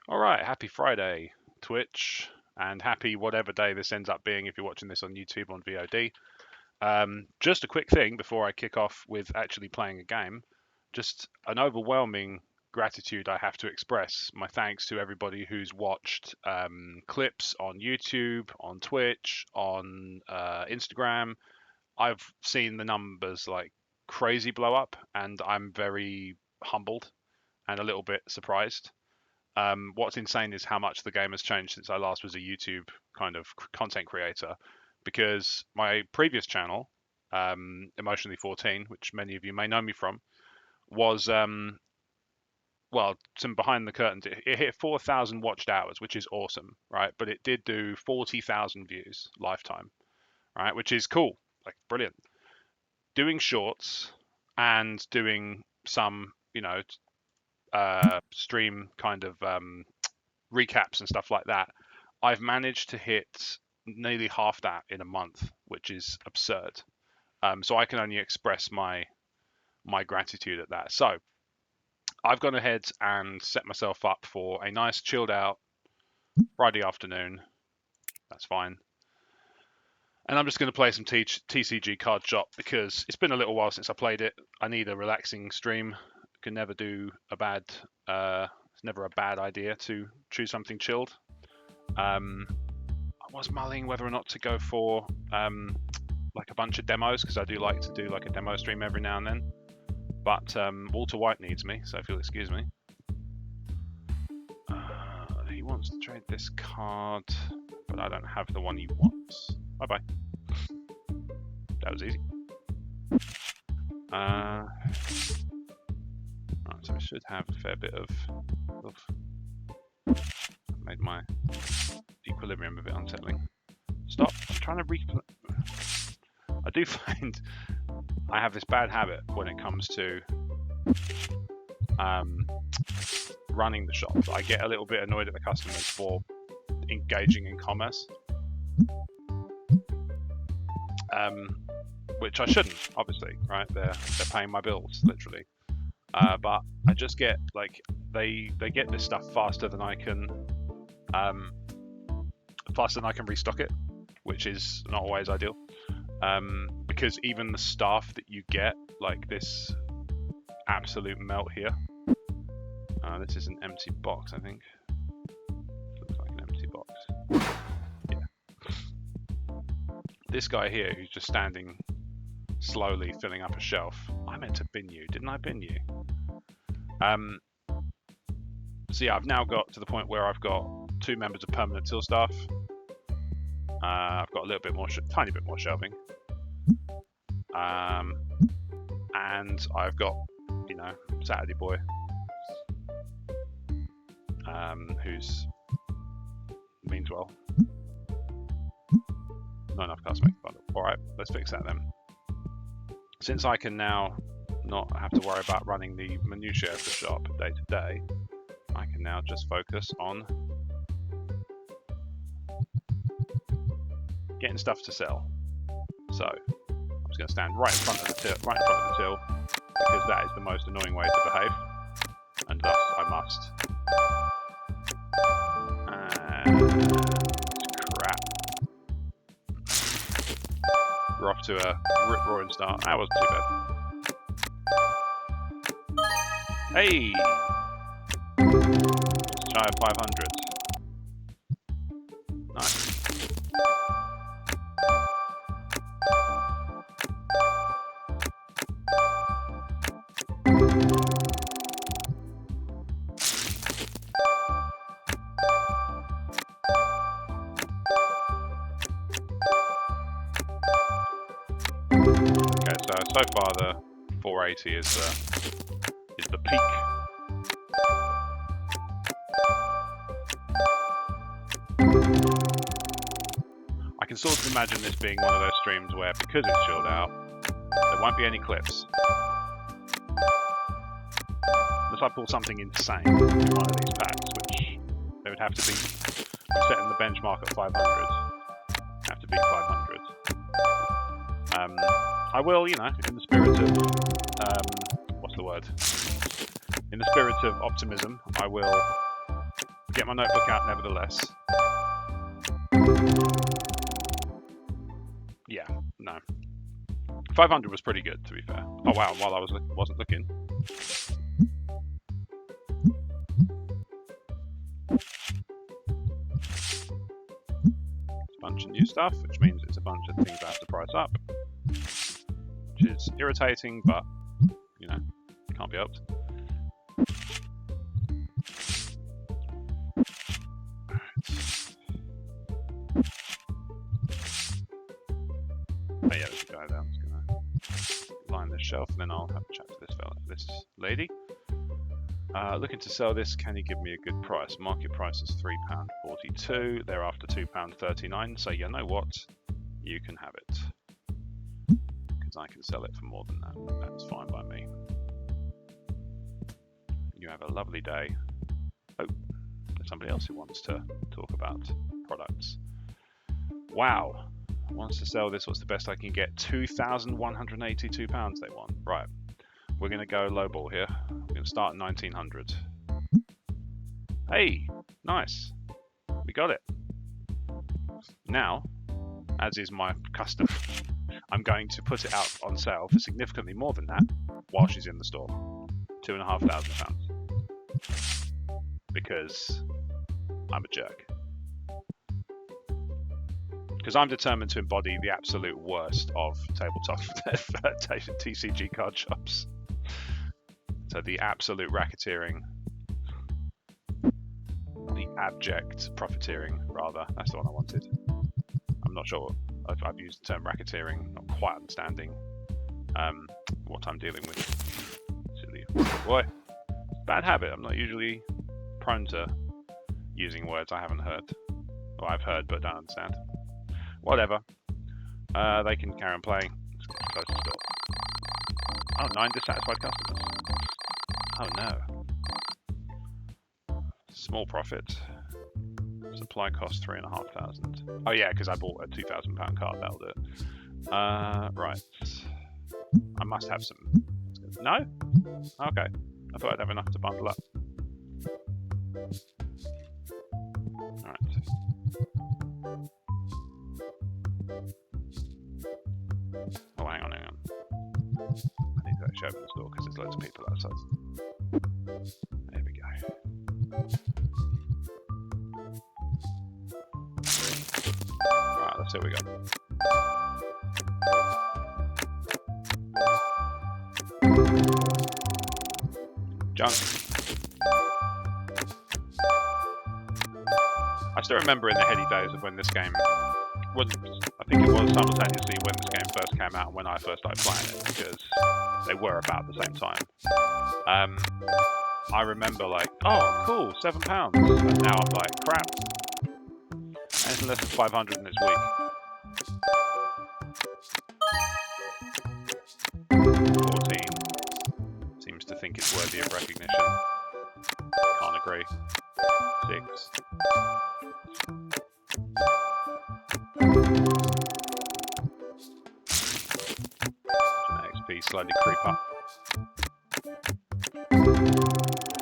All right, happy Friday, Twitch, and happy whatever day this ends up being if you're watching this on YouTube on VOD. Just a quick thing before I kick off with actually playing a game. Just an overwhelming gratitude I have to express. My thanks to everybody who's watched clips on YouTube, on Twitch, on Instagram. I've seen the numbers like crazy blow up, and I'm very humbled and a little bit surprised. What's insane is how much the game has changed since I last was a YouTube kind of content creator. Because my previous channel, Emotionally 14, which many of you may know me from, was well, some behind the curtains. It hit 4,000 watched hours, which is awesome, right? But it did do 40,000 views lifetime, right? Which is cool, like brilliant. Doing shorts and doing some, stream kind of recaps and stuff like that, I've managed to hit nearly half that in a month, which is absurd. So I can only express my gratitude at that. So I've gone ahead and set myself up for a nice chilled out Friday afternoon. That's fine. And I'm just going to play some TCG Card Shop because it's been a little while since I played it. I need a relaxing stream. Can never do a bad. It's never a bad idea to choose something chilled. I was mulling whether or not to go for like a bunch of demos because I do like to do like a demo stream every now and then. But Walter White needs me, so if you'll excuse me. He wants to trade this card, but I don't have the one he wants. Bye bye. That was easy. Right, so I should have a fair bit of. Made my equilibrium a bit unsettling. Stop! I'm trying to I do find I have this bad habit when it comes to running the shop. I get a little bit annoyed at the customers for engaging in commerce, which I shouldn't, obviously, right? They're paying my bills, literally. But I just get like they get this stuff faster than I can restock it, which is not always ideal. Because even the staff that you get, like this absolute melt here. This is an empty box, I think. Looks like an empty box. Yeah. This guy here who's just standing slowly filling up a shelf. I meant to bin you, didn't I bin you? So yeah, I've now got to the point where I've got 2 members of permanent till staff. I've got a little bit more, tiny bit more shelving. And I've got, Saturday boy, who's means well. Not enough cards to make a bundle. Alright, let's fix that then. Since I can now not have to worry about running the minutiae of the shop day to day, I can now just focus on getting stuff to sell. So I'm just going to stand right in front of the till, because that is the most annoying way to behave, and thus I must. Crap. We're off to a rip-roaring start. That wasn't too bad. Hey! Just shy of 500. Nice. So far the 480 is the peak. I can sort of imagine this being one of those streams where, because it's chilled out, there won't be any clips. Unless I pull something insane in one of these packs, which they would have to be setting the benchmark at 500. Have to beat 500. I will, in the spirit of, what's the word? In the spirit of optimism, I will Get my notebook out nevertheless. Yeah, no. 500 was pretty good, to be fair. Oh wow, while I wasn't looking. A bunch of new stuff, which means it's a bunch of things I have to price up. Which is irritating, but, you know, can't be helped. Oh yeah, there's a guy there. I'm just gonna line this shelf and then I'll have a chat to this lady. Looking to sell this, can you give me a good price? Market price is £3.42, thereafter £2.39, so you know what? You can have it. Because I can sell it for more than that. That's fine by me. You have a lovely day. Oh, there's somebody else who wants to talk about products. Wow. Wants to sell this, what's the best I can get? £2,182 they want. Right. We're going to go lowball here. We're going to start at 1900. Hey, nice. We got it. Now, as is my custom, I'm going to put it out on sale for significantly more than that while she's in the store. £2,500. Because I'm a jerk. Because I'm determined to embody the absolute worst of tabletop TCG card shops. So the absolute racketeering, the abject profiteering, rather. That's the one I wanted. I'm not sure. I've used the term racketeering, not quite understanding what I'm dealing with. Silly boy. Bad habit. I'm not usually prone to using words I haven't heard. Or I've heard but don't understand. Whatever. They can carry on playing. Let's get close to the door. Oh, 9 dissatisfied customers. Oh no. Small profit. Supply cost 3,500. Oh yeah, because I bought a £2,000 card, that'll do it. Right. I must have some. No? Okay. I thought I'd have enough to bundle up. Alright. Oh, hang on. I need to actually open the store because there's loads of people outside. There we go. Right, let's see what we got. Junk. I still remember in the heady days of when this game was, I think it was simultaneously when this game first came out and when I first started playing it, because they were about the same time. I remember like, oh cool, £7, and now I'm like, crap. Anything less than 500 and it's weak. 14 seems to think it's worthy of recognition. Can't agree. 6. XP slowly creep up. I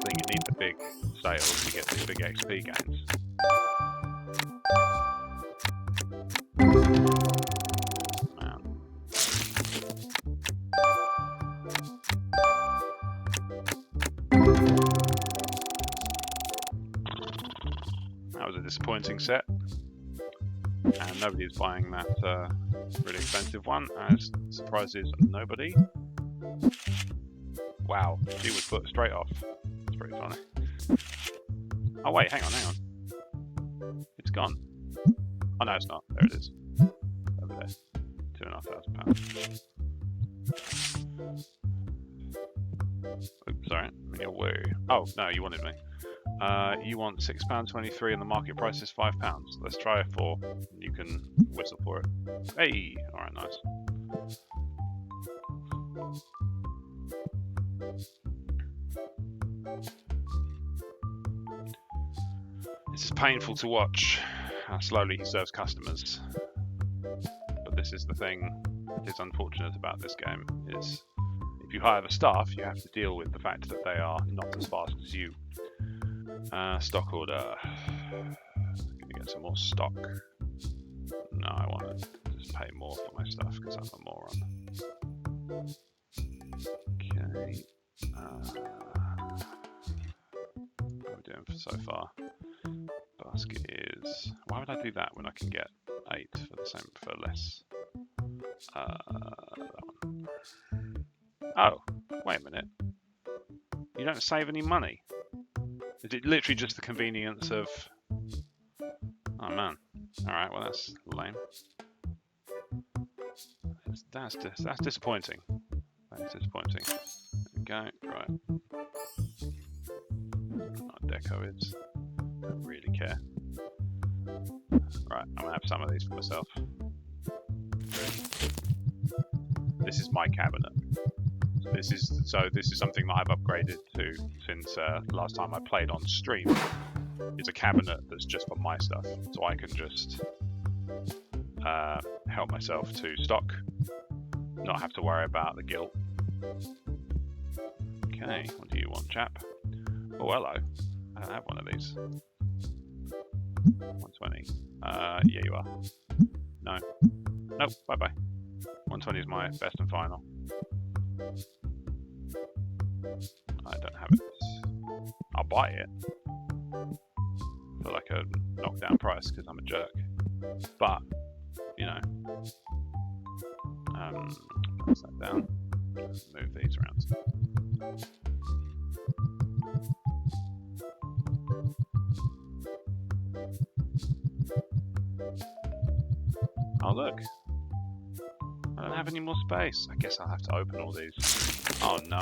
think you need the big sales to get these big XP gains. Man. That was a disappointing set. And nobody's buying that really expensive one, as surprises nobody. Wow, she was put straight off. That's pretty funny. Oh wait, hang on. It's gone. Oh no, it's not. There it is. Over there. £2,500. Oops, sorry. I'm in your way. Oh, no, you wanted me. You want £6.23 and the market price is £5. Let's try a 4. You can whistle for it. Hey! Alright, nice. This is painful to watch, how slowly he serves customers. But this is the thing that is unfortunate about this game, is if you hire the staff, you have to deal with the fact that they are not as fast as you. Stock order. Gonna get some more stock. No, I want to just pay more for my stuff because I'm a moron. Okay. What are we doing so far? Basket is. Why would I do that when I can get 8 for the same for less? That one. Oh, wait a minute. You don't save any money. Is it literally just the convenience of? Oh man. All right. Well, that's lame. That's disappointing. That's disappointing. There we go. Right. What deco is. Don't really care. Right. I'm gonna have some of these for myself. This is my cabinet. This is something that I've upgraded to since last time I played on stream. It's a cabinet that's just for my stuff, so I can just help myself to stock, not have to worry about the guilt. Okay, what do you want, chap? Oh, hello. I don't have one of these. 120. Yeah, you are. No. Nope. Bye bye. 120 is my best and final. I don't have it. I'll buy it for like a knockdown price because I'm a jerk. But, you know, pass that down. Move these around. Oh look. I don't have any more space. I guess I'll have to open all these. Oh no.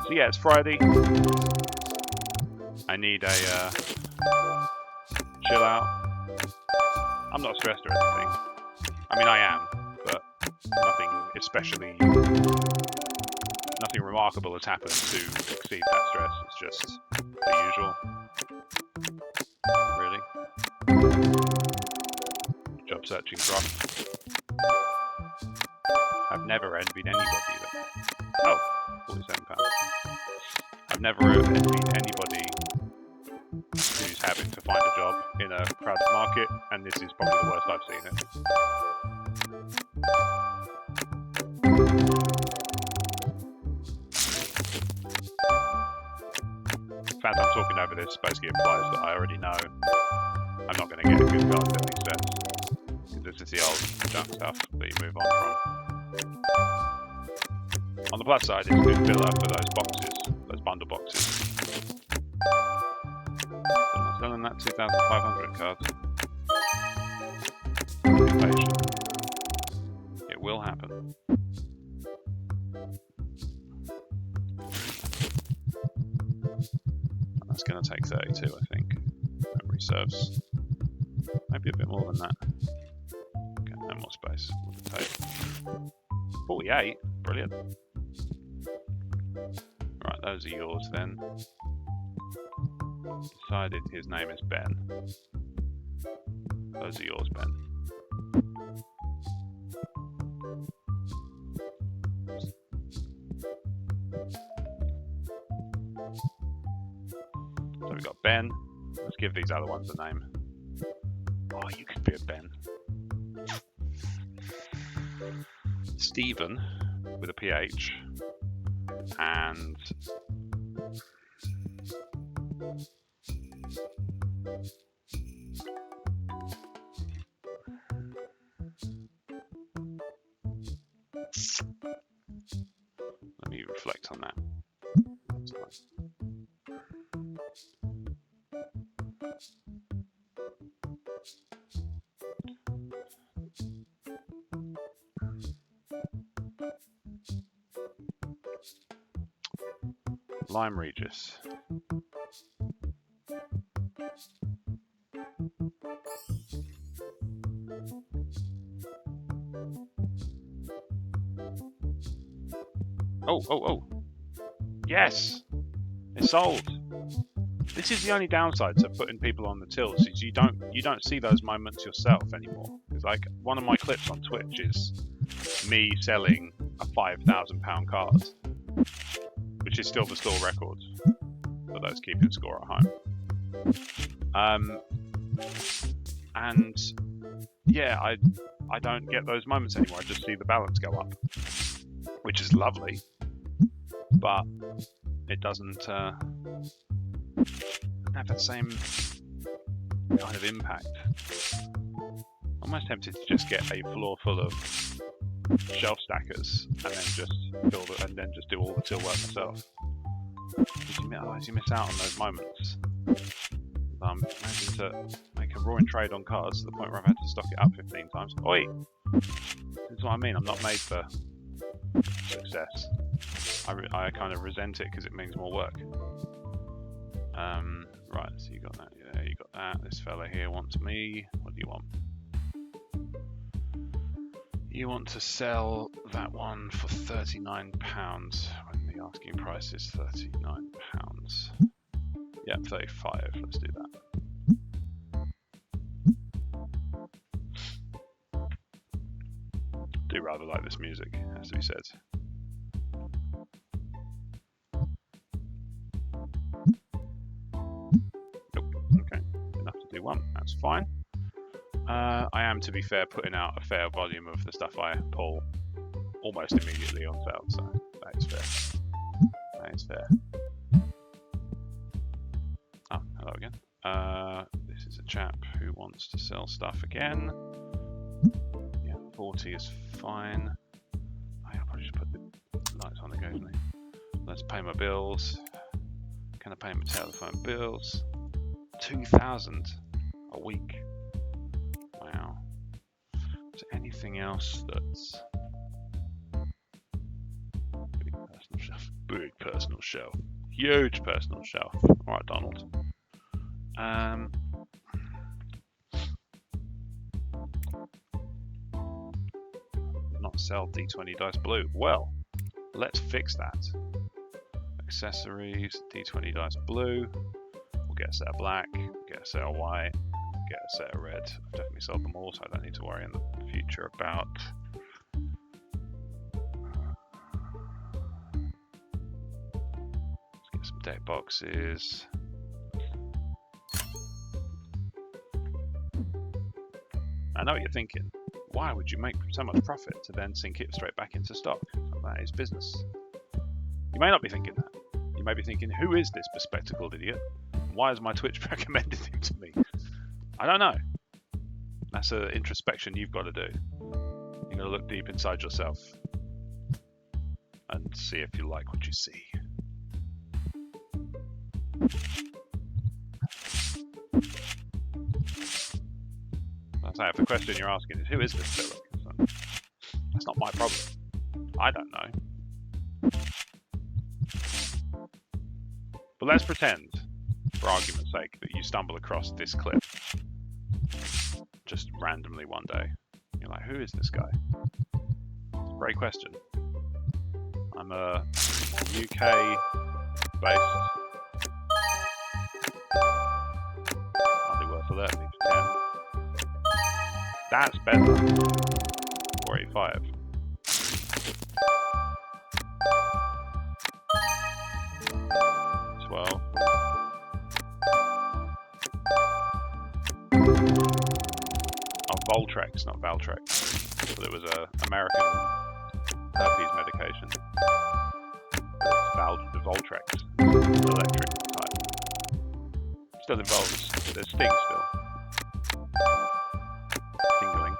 So yeah, it's Friday. I need a chill out. I'm not stressed or anything. I mean, I am, but nothing remarkable has happened to exceed that stress. It's just the usual. Really? Job searching's rough. I've never envied anybody that. Oh, £47. I've never envied anybody who's having to find a job in a crowded market, and this is probably the worst I've seen it. The fact I'm talking over this basically implies that I already know I'm not going to get a good card at these sets. Because this is the old junk stuff that you move on from. On the plus side, it's a good filler for those boxes, those bundle boxes. I'm not selling that 2,500 cards. Be patient. It will happen. That's going to take 32, I think. Memory serves. Maybe a bit more than that. Okay, no more space. What would it take? 48. Brilliant. Right, those are yours then. Decided his name is Ben. Those are yours, Ben. So we've got Ben. Let's give these other ones a name. Oh, you could be a Ben. Stephen with a PH. And let me reflect on that. Lime Regis. Oh. Yes! It's sold! This is the only downside to putting people on the tills, is you don't see those moments yourself anymore. Because like one of my clips on Twitch is me selling a £5,000 card, which is still the store record for those keeping score at home. And yeah, I don't get those moments anymore. I just see the balance go up, which is lovely, but it doesn't have that same kind of impact. I'm almost tempted to just get a floor full of shelf stackers and then just do all the till work myself. Otherwise you miss out on those moments. I'm managing to make a roaring trade on cards to the point where I've had to stock it up 15 times. Oi! This is what I mean. I'm not made for success. I kind of resent it because it means more work. Right, so you got that. Yeah, you got that. This fella here wants me. What do you want? You want to sell that one for £39 when the asking price is £39. Yeah, 35. Let's do that. Do rather like this music, has to be said. Nope. Okay, enough to do one. That's fine. I am, to be fair, putting out a fair volume of the stuff I pull almost immediately on sale, so that is fair. That is fair. Oh, hello again. This is a chap who wants to sell stuff again. Yeah, 40 is fine. I'll probably just put the lights on occasionally. Let's pay my bills. Can I pay my telephone bills? 2,000 a week. Wow. Is there anything else that's big personal shelf? Big personal shelf. Huge personal shelf. Alright, Donald. Not sell D20 dice blue. Well, let's fix that. Accessories, D20 dice blue. We'll get a set of black, get a set of white, get a set of red. I've definitely sold them all, so I don't need to worry in the future about some deck boxes. I know what you're thinking. Why would you make so much profit to then sink it straight back into stock? That is business. You may not be thinking that. You may be thinking, who is this bespectacled idiot? Why has my Twitch recommended him to me? I don't know. That's an introspection you've got to do. You've got to look deep inside yourself and see if you like what you see. If the question you're asking is, who is this Philip? That's not my problem. I don't know. But let's pretend, for argument's sake, that you stumble across this clip just randomly one day. You're like, who is this guy? Great question. I'm a UK-based. Hardly worth alerting me for 10. That's better. 485. Voltrex, not Valtrex. But it was a American herpes medication. It's Voltrex, electric type. Still involves, there's sting still. Tingling.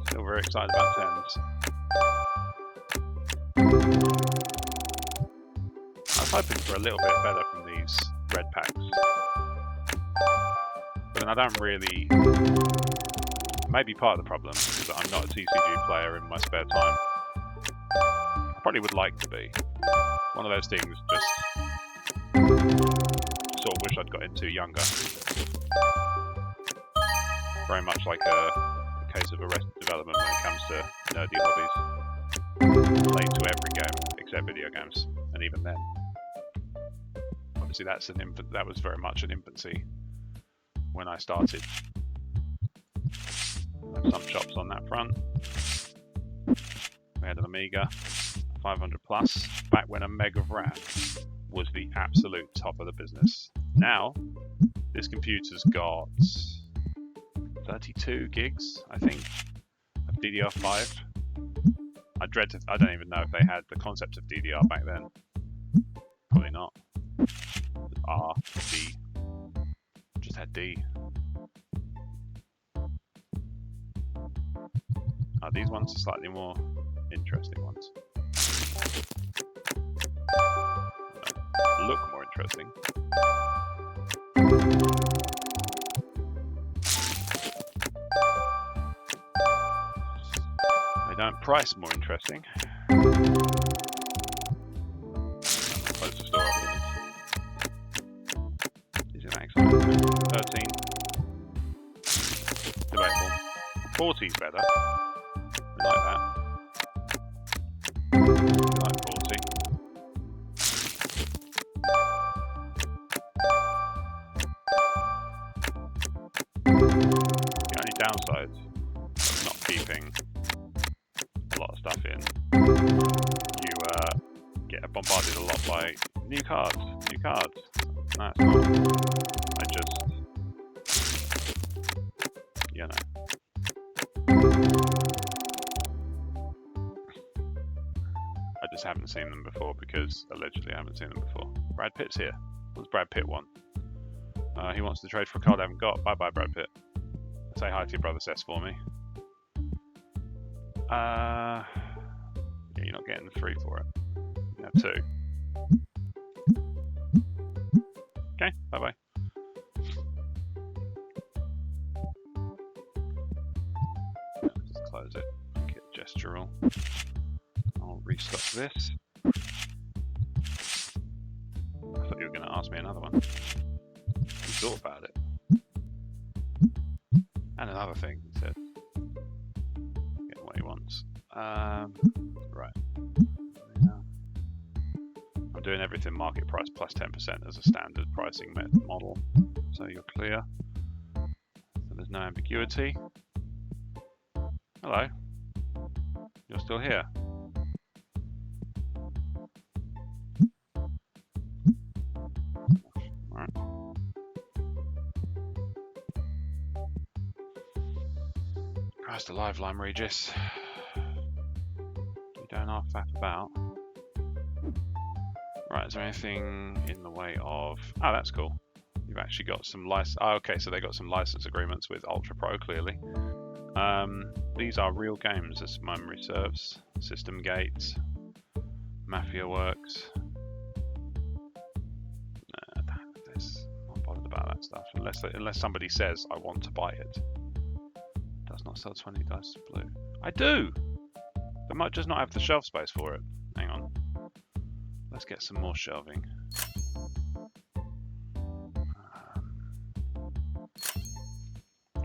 Still very excited about tens. I was hoping for a little bit better from these red packs. But then I don't really... Maybe part of the problem is that I'm not a TCG player in my spare time. I probably would like to be. One of those things just sort of wish I'd got into younger. Very much like a case of Arrested Development when it comes to nerdy hobbies. Late to every game except video games, and even then. What obviously that's an infant. That was very much an infancy when I started. Some shops on that front. We had an Amiga 500 plus back when a meg of RAM was the absolute top of the business. Now this computer's got 32 gigs, I think, of DDR5. I don't even know if they had the concept of DDR back then. Probably not. R, D. Just had D. These ones are slightly more interesting ones. Look more interesting. They don't price more interesting. Close the store up. Is it max? 13. Debatable. 40 is better. We like that. We like 40. The only downside of not keeping a lot of stuff in, you get bombarded a lot by new cards. No, it's not. I just, you know. I just haven't seen them before because allegedly I haven't seen them before. Brad Pitt's here. What does Brad Pitt want? He wants to trade for a card I haven't got. Bye bye, Brad Pitt. Say hi to your brother Seth for me. Yeah, you're not getting the 3 for it. You have 2. Okay, bye bye. Just close it. Make it gestural. I'll restock this. I thought you were going to ask me another one. You thought about it. And another thing, he said. Get what he wants. Right. Yeah. I'm doing everything market price plus 10% as a standard pricing model. So you're clear. So there's no ambiguity. Hello. You're still here. Alright. Christ alive, Lime Regis. You don't half faff about. Right, is there anything in the way of... Oh, that's cool. You've actually got some license... Oh, okay, so they got some license agreements with Ultra Pro, clearly. These are real games, as memory serves. System Gates, Mafia Works. Nah, I'm not bothered about that stuff. Unless somebody says, I want to buy it. Does not sell 20 dice blue. I do! They might just not have the shelf space for it. Hang on. Let's get some more shelving.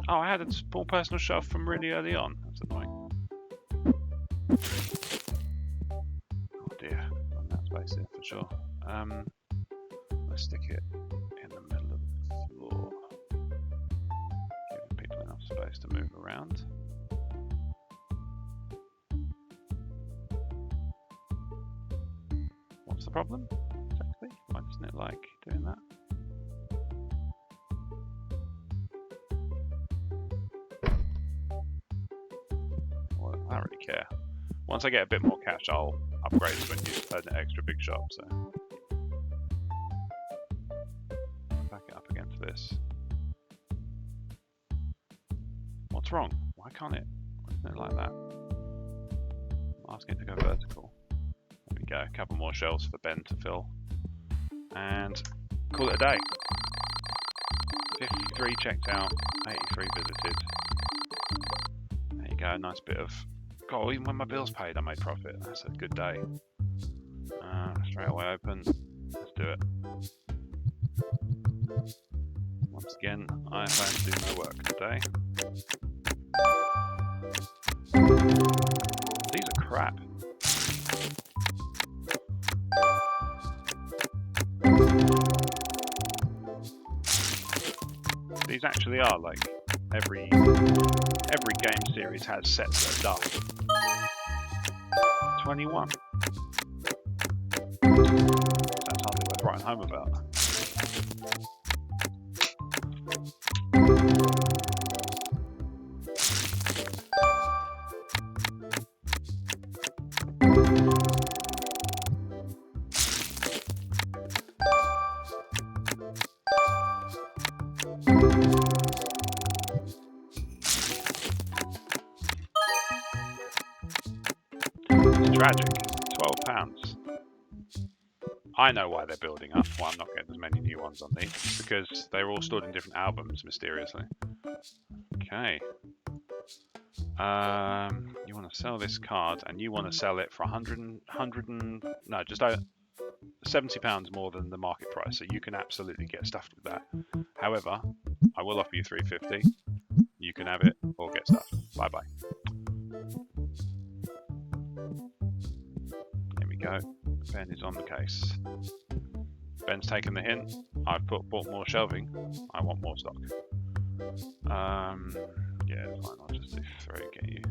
Oh, I had a small personal shelf from really early on. That's annoying. Oh dear, got that space here for sure. Let's stick it in the middle of the floor. Giving people enough space to move around. What's the problem? Exactly. Why doesn't it like doing that? Well, I don't really care. Once I get a bit more cash, I'll upgrade to an extra big shop. So back it up against this. What's wrong? Why can't it? Why isn't it like that? I'm asking it to go vertical. There we go. A couple more shelves for Ben to fill. And call it a day. 53 checked out, 83 visited. There you go, nice bit of... God, even when my bill's paid, I made profit. That's a good day. Straight away open. Let's do it. Once again, I plan to do no work today. These are crap. These actually are like every game series has sets that are daft. 21. That's hardly worth writing home about. Tragic. £12. I know why they're building up. Why I'm not getting as many new ones on these. Because they're all stored in different albums, mysteriously. Okay. You want to sell this card, and you want to sell it for just over £70 more than the market price. So you can absolutely get stuffed with that. However, I will offer you £3.50. You can have it or get stuffed. Bye bye. There we go. Ben is on the case. Ben's taken the hint. I've bought more shelving. I want more stock. Yeah, fine. I'll just do 3. Get you.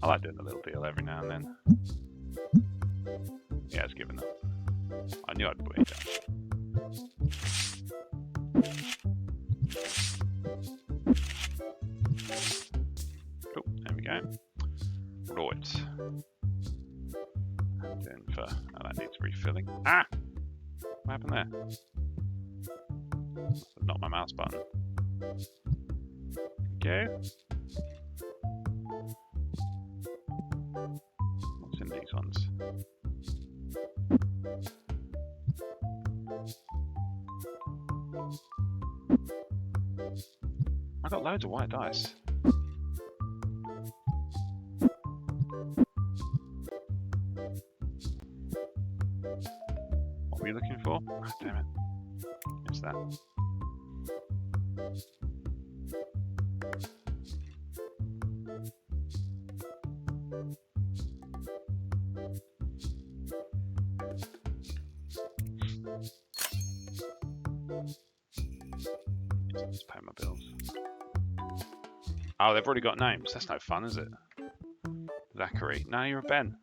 I like doing a little deal every now and then. Yeah, it's given up. I knew I'd put it down. Oh, there we go. Right. And then that needs refilling. Ah! What happened there? Not my mouse button. Okay. What's in these ones? I got loads of white dice. What were you looking for? Oh, damn it. It's that. Let's pay my bills. Oh, they've already got names. That's no fun, is it? Zachary. No, you're a Ben.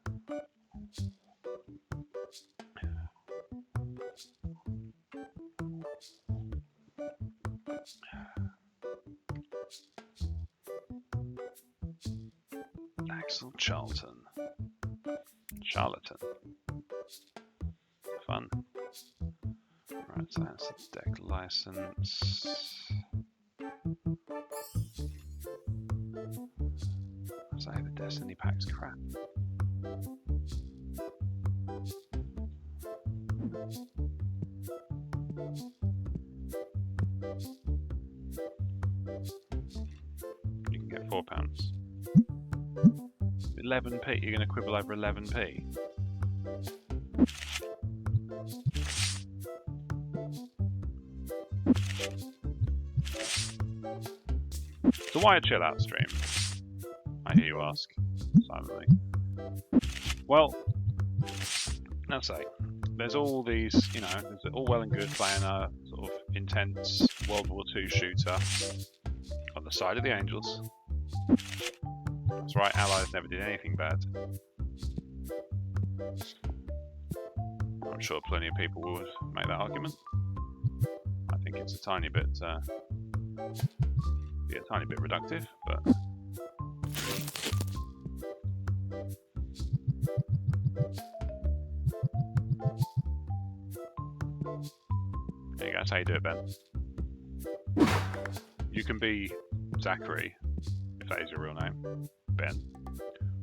Axel Charlton. Charlatan. Fun. Right, so that's the deck license. Say the Destiny pack's crap. You can get £4. 11p. You're going to quibble over 11p. So why a chill out stream? I hear you ask, silently. Well, let's say, there's all these, it's all well and good playing a sort of intense World War II shooter on the side of the Angels. That's right, Allies never did anything bad. I'm sure plenty of people would make that argument. I think it's a tiny bit reductive, but there you go, that's how you do it, Ben. You can be Zachary, if that is your real name, Ben,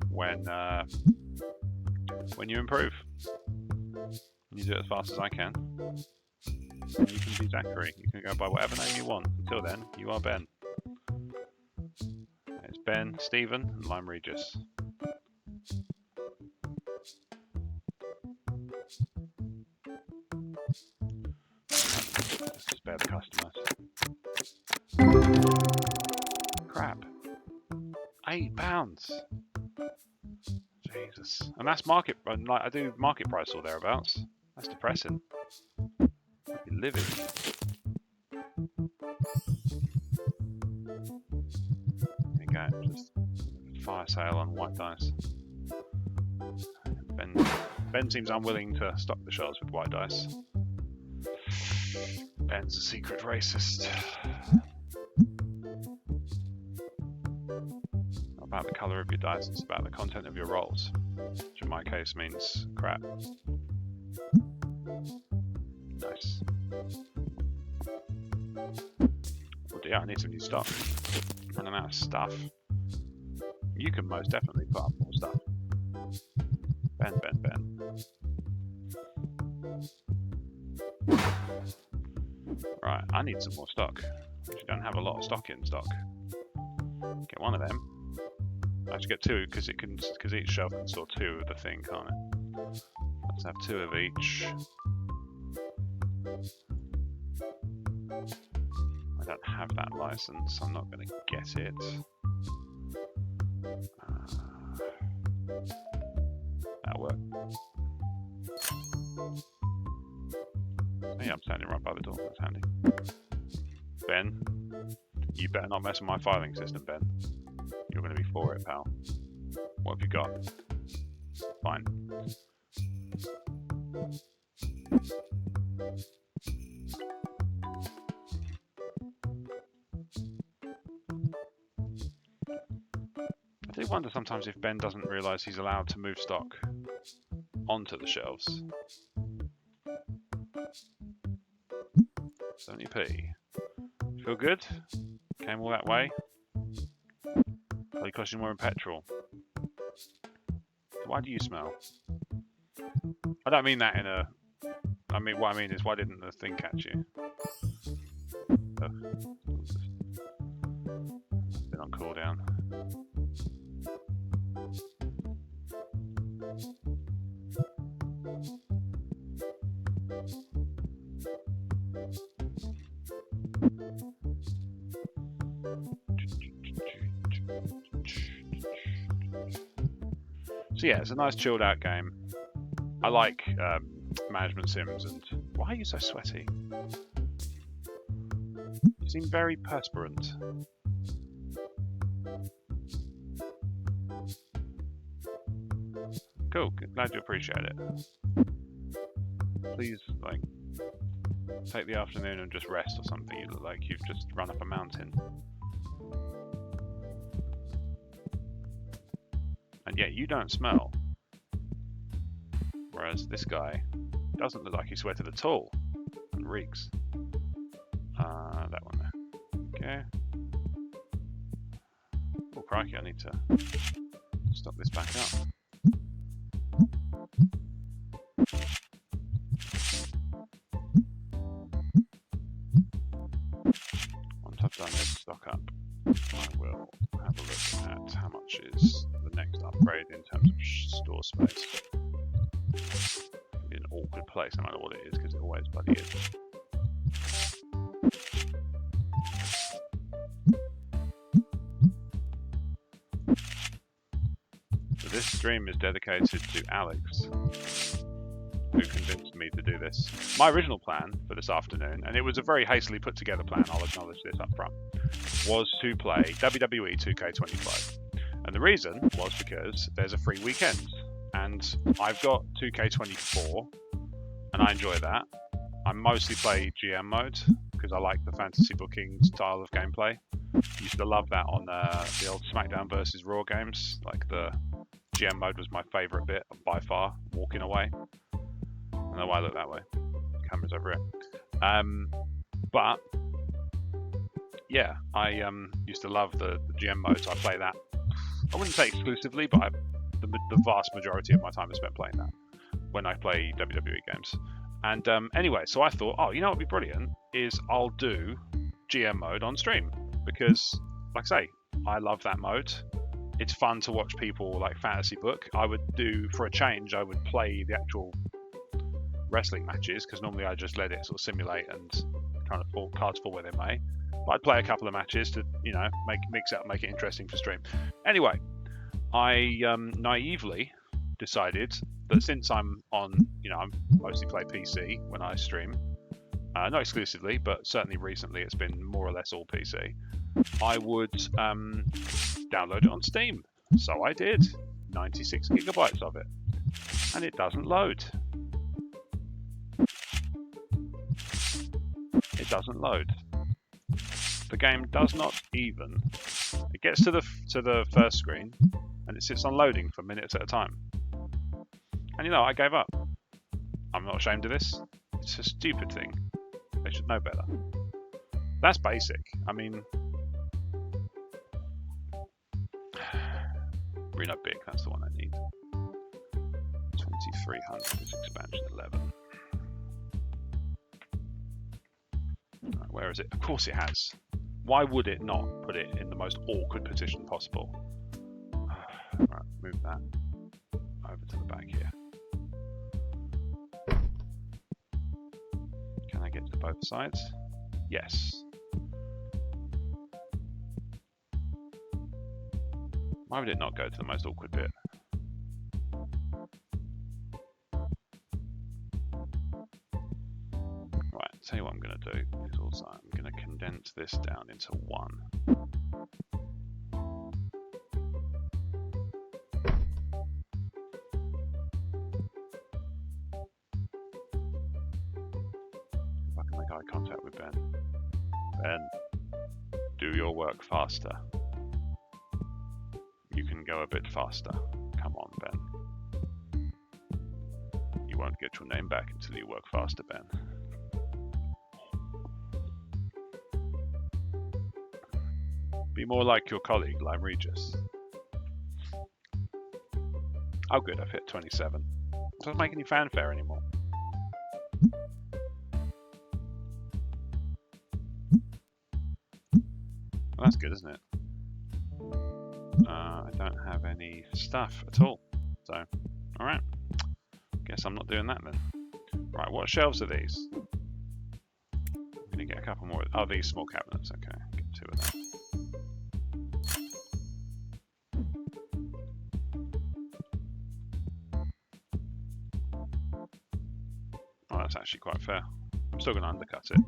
when you improve. You do it as fast as I can. And you can be Zachary. You can go by whatever name you want. Until then, you are Ben. It's Ben, Stephen, and Lime Regis. Let's just spare the customers. Crap. £8. Jesus. And that's market, like I do market price or thereabouts. That's depressing. I'd be livid. Okay, just fire sale on white dice. Ben seems unwilling to stock the shelves with white dice. Ben's a secret racist. Not about the colour of your dice, it's about the content of your rolls, which in my case means crap. Nice. Oh dear, I need some new stock. Running out of stuff. You can most definitely put up more stuff. Ben. Right, I need some more stock. You don't have a lot of stock in stock. Get one of them. I should get two because each shelf can store two of the thing, can't it? Let's have two of each. I don't have that license. I'm not going to get it. That'll work. Yeah, I'm standing right by the door. That's handy. Ben, you better not mess with my filing system, Ben. You're going to be for it, pal. What have you got? Fine. I do wonder sometimes if Ben doesn't realise he's allowed to move stock onto the shelves. 70p. Feel good? Came all that way? Probably cost you more in petrol. Why do you smell? I don't mean that in a... I mean, what I mean is, why didn't the thing catch you? Been on cooldown. So yeah, it's a nice chilled out game. I like management sims. And why are you so sweaty? You seem very perspirant. Cool, glad you appreciate it. Please, like, take the afternoon and just rest or something. You look like you've just run up a mountain. And yet you don't smell. Whereas this guy doesn't look like he sweated at all. And reeks. That one there. Okay. Oh crikey, I need to stock this back up. Once I've done this stock up, I will have a look at how much is the next upgrade in terms of store space. It'll be an awkward place no matter what it is, because it always bloody is. So this stream is dedicated to Alex, who convinced me to do this. My original plan for this afternoon, and it was a very hastily put together plan, I'll acknowledge this up front, was to play WWE 2K25. And the reason was because there's a free weekend, and I've got 2K24, and I enjoy that. I mostly play GM mode, because I like the fantasy booking style of gameplay. Used to love that on the old SmackDown versus Raw games. Like, the GM mode was my favourite bit, by far, walking away. I don't know why I look that way. Camera's over it. But yeah, I used to love the GM mode, so I play that. I wouldn't say exclusively, but the vast majority of my time is spent playing that when I play WWE games. And anyway, so I thought, oh, you know what would be brilliant is I'll do GM mode on stream, because, like I say, I love that mode. It's fun to watch people like fantasy book. I would do, for a change, I would play the actual wrestling matches, because normally I just let it sort of simulate and kind of cards fall where they may. But I'd play a couple of matches to, you know, mix it up, make it interesting for stream. Anyway, I naively decided that since I'm on, you know, I mostly play PC when I stream, not exclusively, but certainly recently it's been more or less all PC. I would download it on Steam. So I did. 96 gigabytes of it. And it doesn't load. It doesn't load. The game does not even. It gets to the first screen and it sits on loading for minutes at a time. And you know, I gave up. I'm not ashamed of this. It's a stupid thing. They should know better. That's basic. I mean, Reno Big, that's the one I need. 2300 is expansion 11. Right, where is it? Of course it has. Why would it not put it in the most awkward position possible? Right, move that over to the back here. Can I get to both sides? Yes. Why would it not go to the most awkward bit? Right, tell you what I'm going to do is also I'm going to condense this down into one. If I can make eye contact with Ben. Ben, do your work faster. You can go a bit faster. Come on, Ben. You won't get your name back until you work faster, Ben. Be more like your colleague, Lime Regis. Oh good, I've hit 27. It doesn't make any fanfare anymore. Well, that's good, isn't it? I don't have any stuff at all. So, alright. Guess I'm not doing that then. Right, what shelves are these? I'm going to get a couple more. Oh, these small cabinets. Okay, get 2 of them. Oh, that's actually quite fair. I'm still going to undercut it.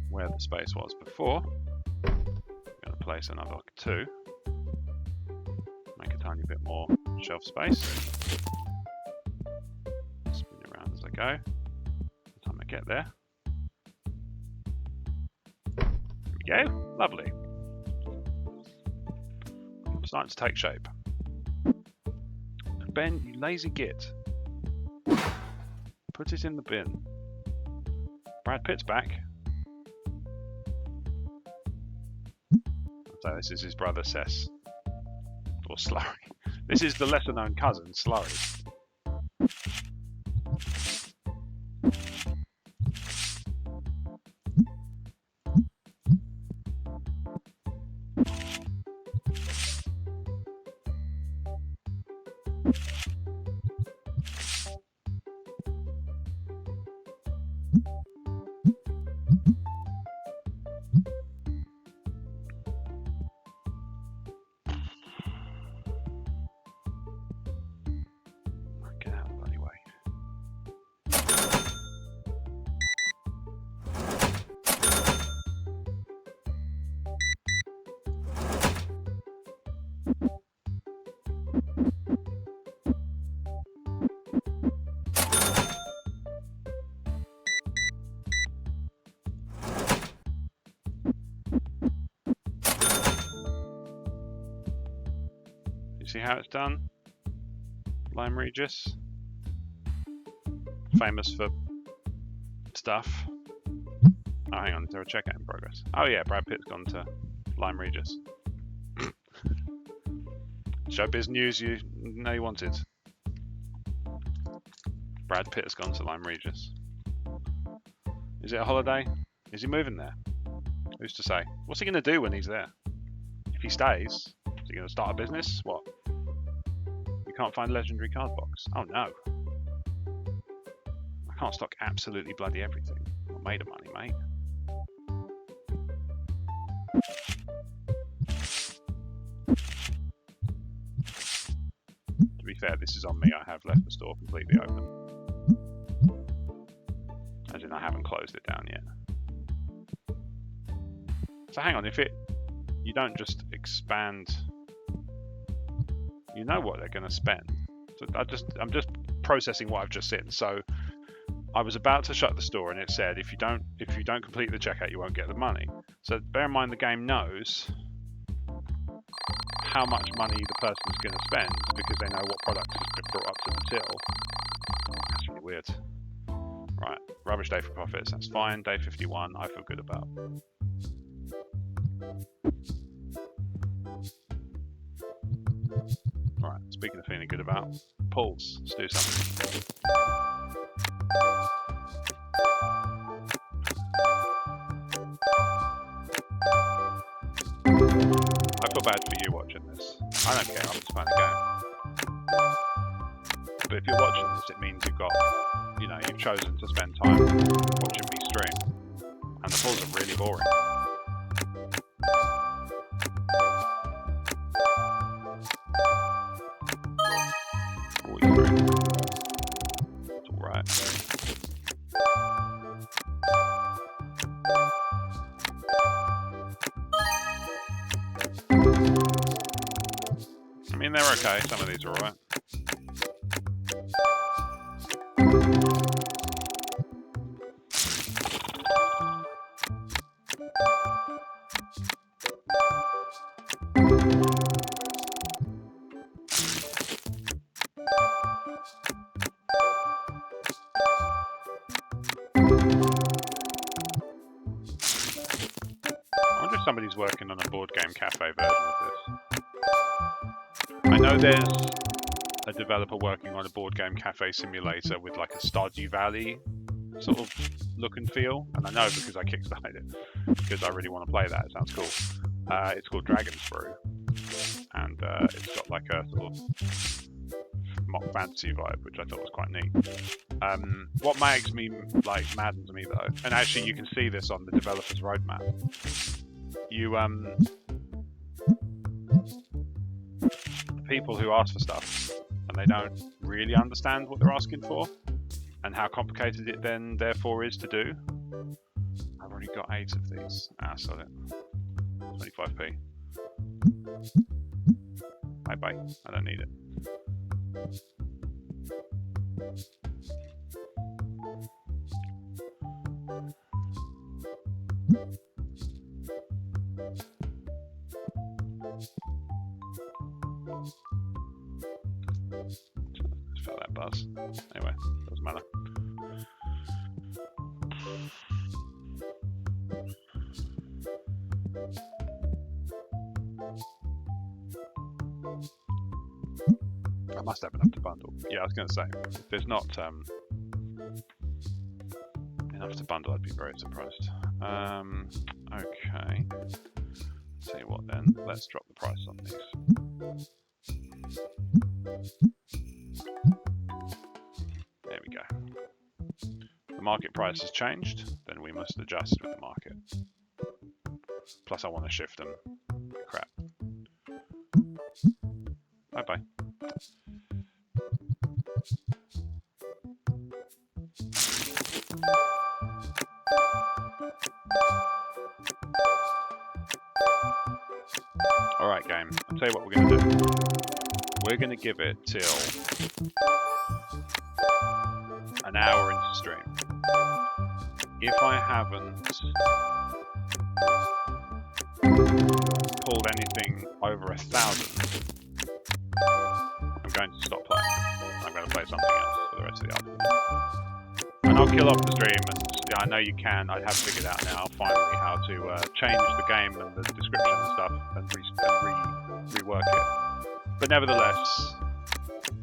Where the space was before, I'm going to place another 2, make a tiny bit more shelf space, spin it around as I go, by the time I get there. There we go, lovely. It's starting to take shape. Ben, you lazy git. Put it in the bin. Brad Pitt's back. So this is his brother Cess, or Slurry. This is the lesser known cousin, Slurry. See how it's done? Lime Regis. Famous for stuff. Oh, hang on, is there a checkout in progress? Oh yeah, Brad Pitt's gone to Lime Regis. Showbiz news you know you wanted. Brad Pitt has gone to Lime Regis. Is it a holiday? Is he moving there? Who's to say? What's he going to do when he's there? If he stays, is he going to start a business? What? You can't find legendary card box. Oh no. I can't stock absolutely bloody everything. I'm not made of money, mate. To be fair, this is on me. I have left the store completely open. and I haven't closed it down yet. So hang on, you don't just expand, you know what they're going to spend. So I'm just processing what I've just seen. So I was about to shut the store, and it said if you don't complete the checkout, you won't get the money. So bear in mind the game knows how much money the person's going to spend because they know what product has been brought up to the till. That's really weird. Right, rubbish day for profits. That's fine. Day 51, I feel good about. Right, speaking of feeling good about, pulls. Let's do something. I feel bad for you watching this. I don't care, I'm just playing a game. But if you're watching this, it means you've chosen to spend time watching me stream. And the pulls are really boring. It's alright. I mean, they're okay. Some of these are alright. I wonder if somebody's working on a board game cafe version of this. I know there's a developer working on a board game cafe simulator with like a Stardew Valley sort of look and feel, and I know because I kickstarted it because I really want to play that. It sounds cool. It's called Dragon's Brew, and it's got like a sort of mock fantasy vibe, which I thought was quite neat. What makes me maddens me though, and actually you can see this on the developer's roadmap. People who ask for stuff and they don't really understand what they're asking for and how complicated it then therefore is to do. I've already got 8 of these. Sold it. 25p. Bye. I don't need it. Just felt that buzz. Anyway, doesn't matter. I must have enough to bundle. Yeah, I was going to say, if there's not enough to bundle, I'd be very surprised. Okay. Tell you what then, let's drop the price on these. There we go. The market price has changed, then we must adjust with the market. Plus I want to shift them. Crap. Bye-bye. Alright game, I'll tell you what we're going to do. We're going to give it till an hour into stream. If I haven't pulled anything over 1,000, I'm going to stop playing. I'm going to play something else for the rest of the afternoon. And I'll kill off the stream, and yeah, I know you can. I have figured out now, finally, how to change the game and the description and stuff, and rework it. But nevertheless,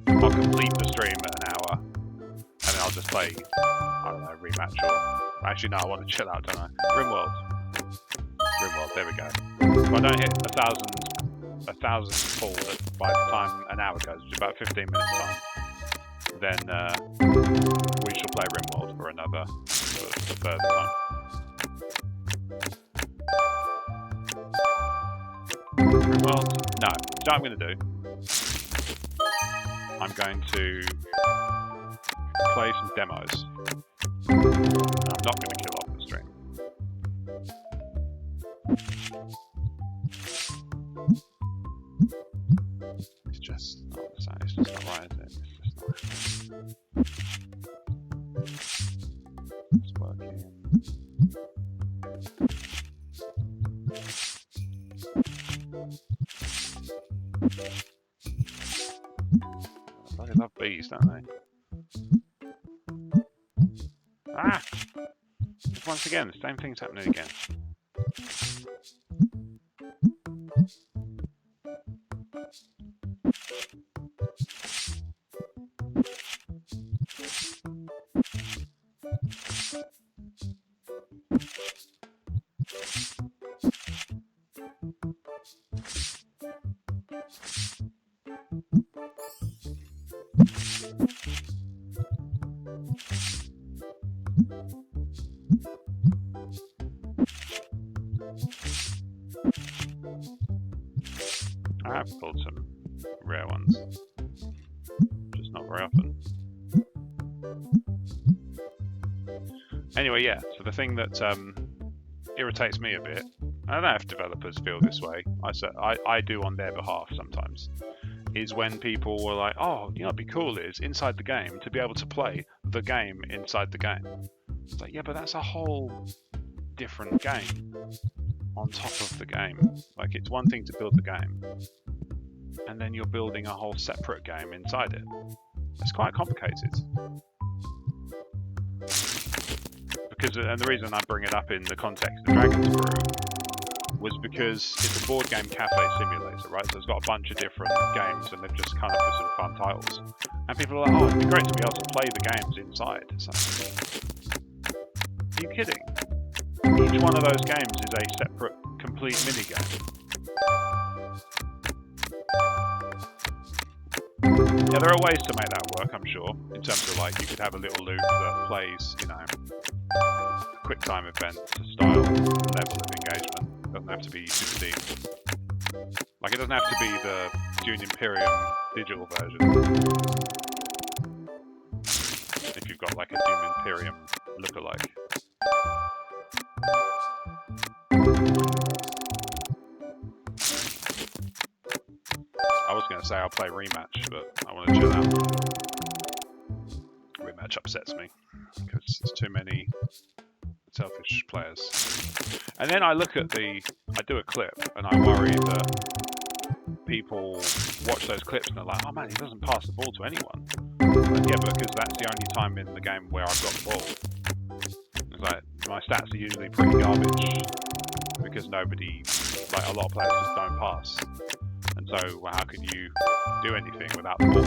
I'll complete the stream at an hour, and then I'll just play, I don't know, rematch or... Actually, no, I want to chill out, don't I? Rimworld, there we go. If I don't hit 1,000 full by the time an hour goes, which is about 15 minutes time, then we shall play Rimworld for the third time. Rimworld? No. So what I'm going to do, I'm going to play some demos. I'm not going to kill off the stream. It's just not the same. It's just not right, is it? It's just not. It's working. They love bees, don't they? Ah! Once again, the same thing's happening again. I have pulled some rare ones, just not very often. Anyway, yeah, so the thing that irritates me a bit, I don't know if developers feel this way, I do on their behalf sometimes, is when people were like, oh, you know what'd be cool is, inside the game, to be able to play the game inside the game. It's like, yeah, but that's a whole different game on top of the game. Like, it's one thing to build the game, and then you're building a whole separate game inside it. It's quite complicated. Because, and the reason I bring it up in the context of Dragon's Brew was because it's a board game cafe simulator, right? So it's got a bunch of different games, and they've just come up with some fun titles. And people are like, oh, it'd be great to be able to play the games inside. So, are you kidding? Each one of those games is a separate, complete minigame. Yeah, there are ways to make that work, I'm sure, in terms of like, you could have a little loop that plays, you know, a quick time event style level of engagement. It doesn't have to be super deep. Like, it doesn't have to be the Dune Imperium digital version. If you've got like a Dune Imperium lookalike. I was going to say I'll play Rematch, but I want to chill out. Rematch upsets me because there's too many selfish players. And then I look at I do a clip, and I worry that people watch those clips and they're like, oh man, he doesn't pass the ball to anyone. Like, yeah, because that's the only time in the game where I've got the ball. It's like, my stats are usually pretty garbage because nobody, like a lot of players just don't pass. And so, well, how can you do anything without the ball?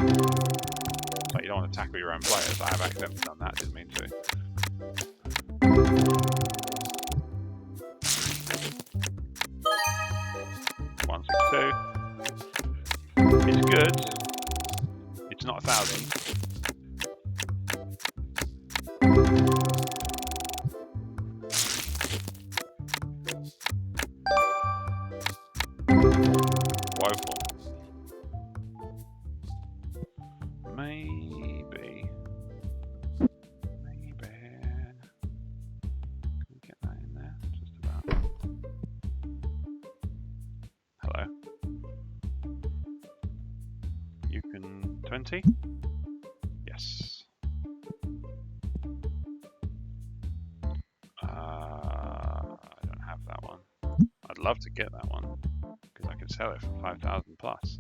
Like, you don't want to tackle your own players. I have accidentally done that, didn't mean to. It's good. It's not 1,000. Woeful. Maybe. Can we get that in there? Just about. Hello. You can 20? Yes. I don't have that one. I'd love to get that one because I could sell it for 5,000 plus,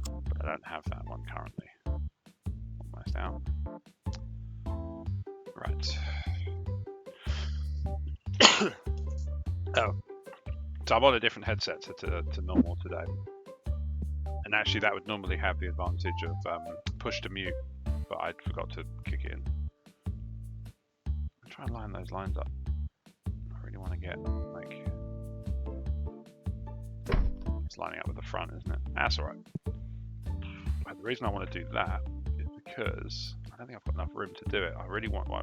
but I don't have that one currently. Almost out. Right. Oh, so I'm on a different headset to normal today. And actually that would normally have the advantage of push to mute, but I forgot to kick it in. I'll try and line those lines up. I really want to get, like, it's lining up with the front, isn't it? That's alright. The reason I want to do that is because I don't think I've got enough room to do it. What I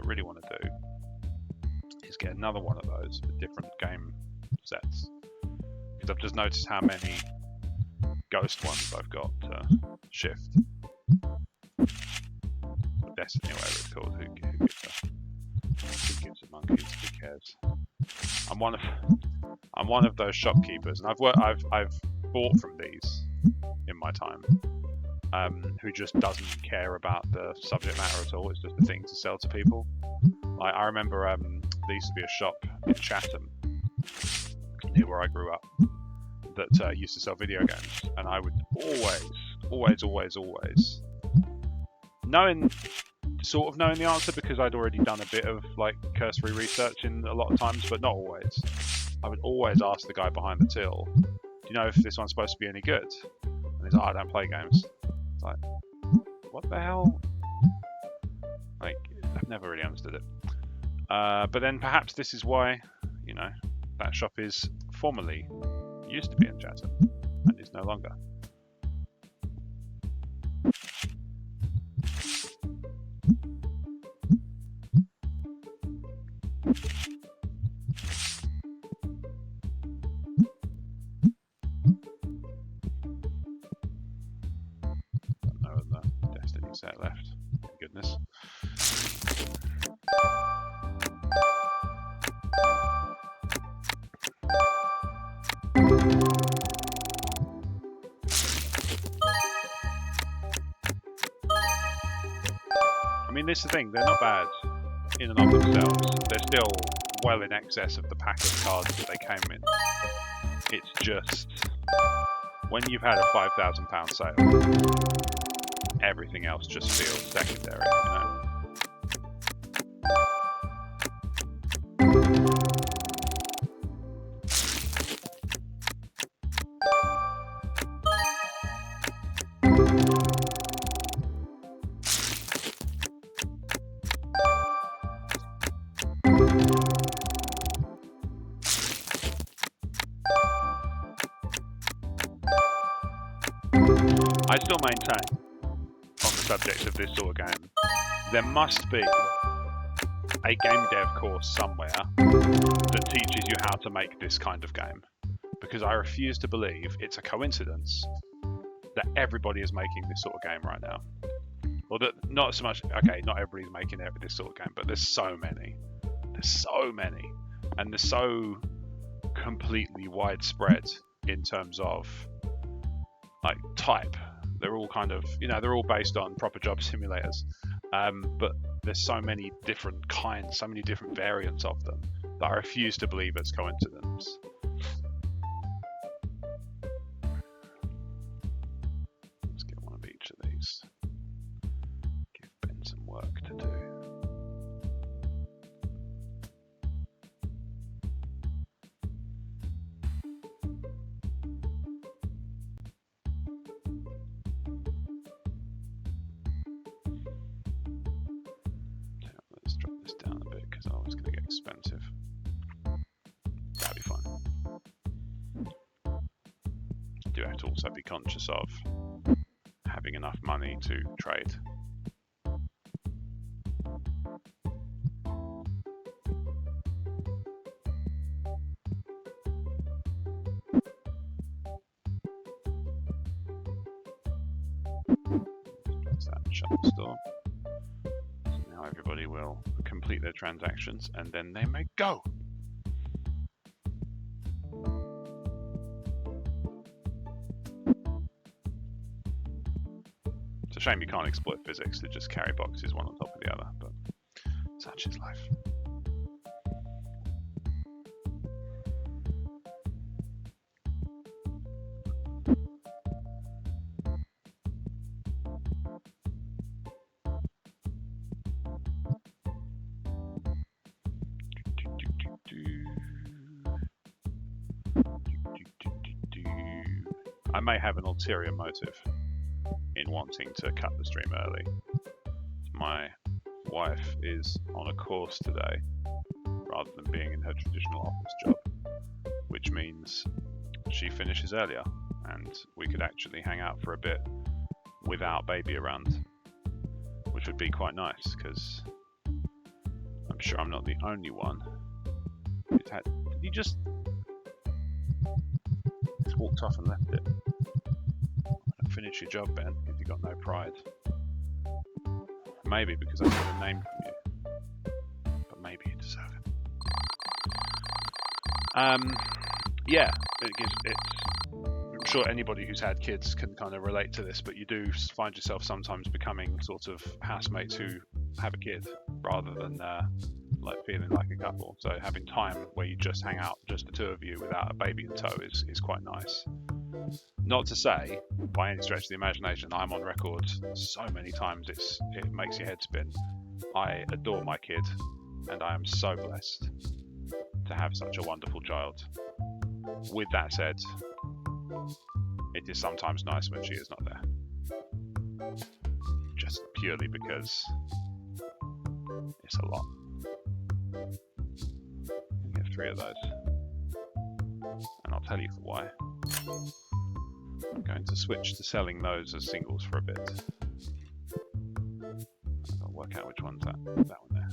really want to do is get another one of those for different game sets. Because I've just noticed how many ghost ones I've got to shift. Destiny, or whatever it's called, who gives a... gives a monkeys? Who cares? I'm one of those shopkeepers, and I've bought from these in my time. Who just doesn't care about the subject matter at all. It's just a thing to sell to people. Like, I remember there used to be a shop in Chatham, near where I grew up, that used to sell video games, and I would always, knowing the answer, because I'd already done a bit of like cursory research in a lot of times, but not always. I would always ask the guy behind the till, "Do you know if this one's supposed to be any good?" And he's like, "I don't play games." It's like, what the hell? Like, I've never really understood it. But then perhaps this is why, you know, that shop is formerly used to be in Chatham and is no longer. Set left. Thank goodness. I mean, this is the thing, they're not bad in and of themselves. They're still well in excess of the pack of cards that they came in. It's just, when you've had a £5,000 sale, everything else just feels secondary, you know? I still maintain, on the subject of this sort of game, there must be a game dev course somewhere that teaches you how to make this kind of game, because I refuse to believe it's a coincidence that everybody is making this sort of game right now. Or that not so much, okay, not everybody's making this sort of game, but there's so many, and they're so completely widespread in terms of like type. They're all kind of, you know, they're all based on proper job simulators, but there's so many different kinds, so many different variants of them that I refuse to believe it's coincidence. Let's get one of each of these. Give Ben some work to do. Expensive. That'd be fun. Do have to also be conscious of having enough money to trade. That's that. Shut the store. Now everybody will complete their transactions and then they may go. It's a shame you can't exploit physics to just carry boxes one on top of the other, but such is life. I may have an ulterior motive in wanting to cut the stream early. My wife is on a course today rather than being in her traditional office job, which means she finishes earlier and we could actually hang out for a bit without baby around, which would be quite nice because I'm sure I'm not the only one who's had. Did you just walked off and left it? Finish your job, Ben, if you got no pride. Maybe because I got a name from you, but maybe it's So yeah, I'm sure anybody who's had kids can kind of relate to this, but you do find yourself sometimes becoming sort of housemates who have a kid rather than like feeling like a couple. So having time where you just hang out, just the two of you without a baby in tow is quite nice. Not to say, by any stretch of the imagination, I'm on record so many times it makes your head spin. I adore my kid, and I am so blessed to have such a wonderful child. With that said, it is sometimes nice when she is not there. Just purely because it's a lot. Get 3 of those. And I'll tell you for why. I'm going to switch to selling those as singles for a bit. I'll work out which one's that one there.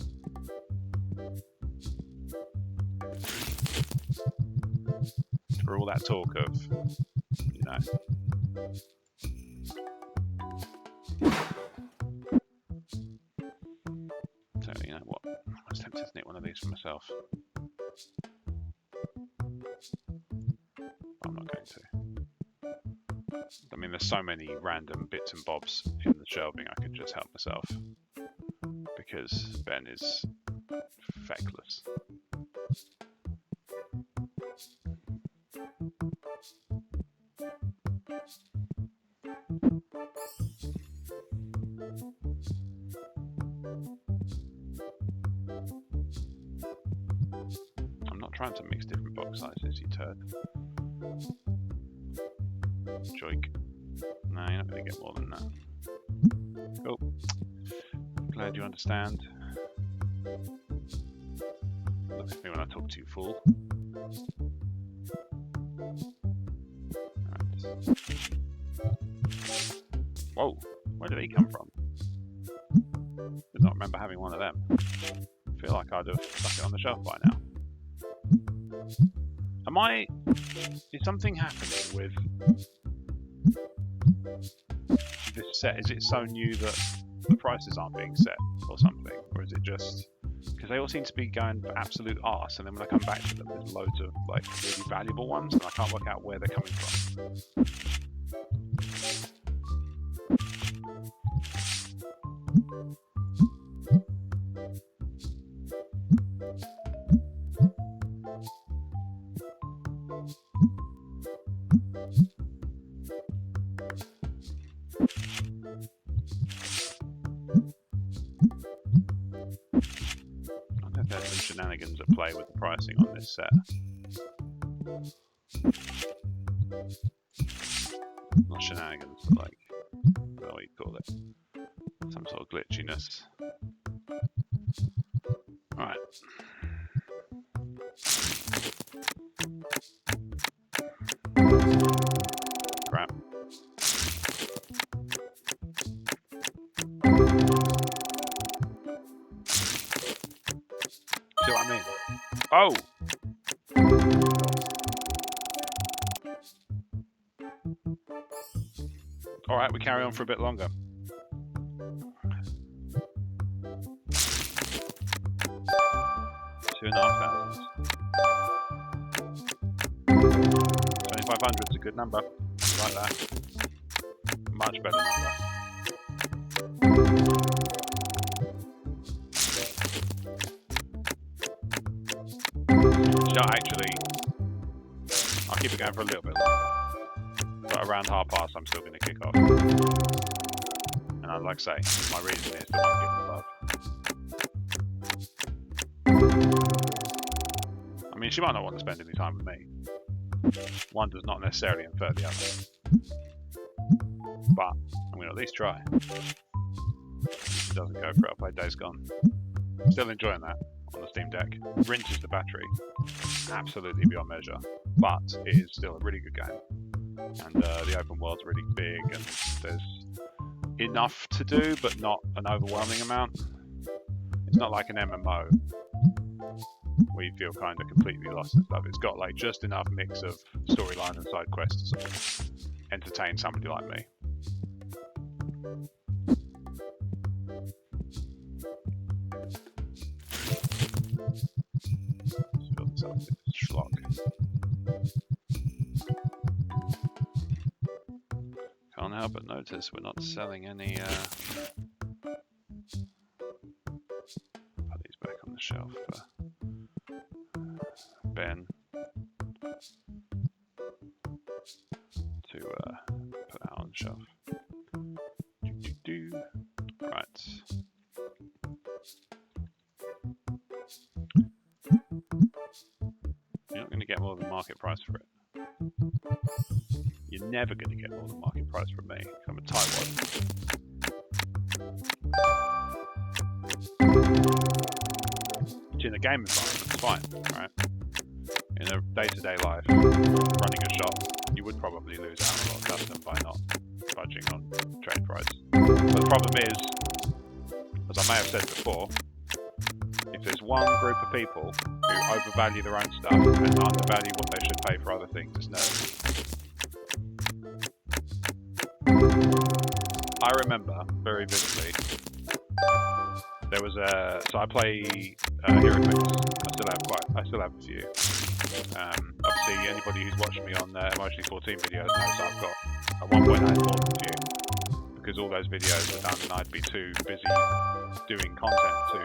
For all that talk of, you know, so you know what, I was tempted to knit one of these for myself. I'm not going to. I mean, there's so many random bits and bobs in the shelving I could just help myself, because Ben is feckless. I'm not trying to mix different box sizes, you turd. Joik. No, you're not going to get more than that. Cool. Glad you understand. Look at me when I talk too full. Right. Whoa, where did he come from? Did not remember having one of them. Feel like I'd have stuck it on the shelf by now. Is something happening with this set? Is it so new that the prices aren't being set or something? Or is it just because they all seem to be going for absolute arse, and then when I come back to them there's loads of like really valuable ones and I can't work out where they're coming from. There's some shenanigans at play with the pricing on this set. Not shenanigans, but like, I don't know what you call it. Some sort of glitchiness. Alright. Crap. See what I mean? Oh! Alright, we carry on for a bit longer. $2,500. 2,500 is a good number. Like that. Much better number. No, actually, I'll keep it going for a little bit longer. But around past, I'm still going to kick off. And I'd like to say, my reason is to not give the love. I mean, she might not want to spend any time with me. One does not necessarily infer the other. But I'm going to at least try. If she doesn't go for it, I'll play Days Gone. Still enjoying that on the Steam Deck. Rinses the battery absolutely beyond measure, but it is still a really good game. And the open world's really big, and there's enough to do, but not an overwhelming amount. It's not like an MMO where you feel kind of completely lost and stuff. It's got like just enough mix of storyline and side quests to sort of entertain somebody like me. myself with schlock. Can't help but notice we're not selling any. Put these back on the shelf for Ben to put out on the shelf. Right. You're not going to get more than market price for it. You're never going to get more than market price from me. I'm a tightwad. In a game environment, it's fine, right? In a day-to-day life, running a shop, you would probably lose out on a lot of custom by not budging on trade price. But the problem is, as I may have said before, if there's one group of people who overvalue their own stuff and undervalue what they should pay for other things, it's nerds. I remember very vividly, there was a, so I play HeroClix. I still have a few. Obviously, anybody who's watched me on Emotionally 14 videos knows I've got at one point I had more than a few, because all those videos were done and I'd be too busy doing content to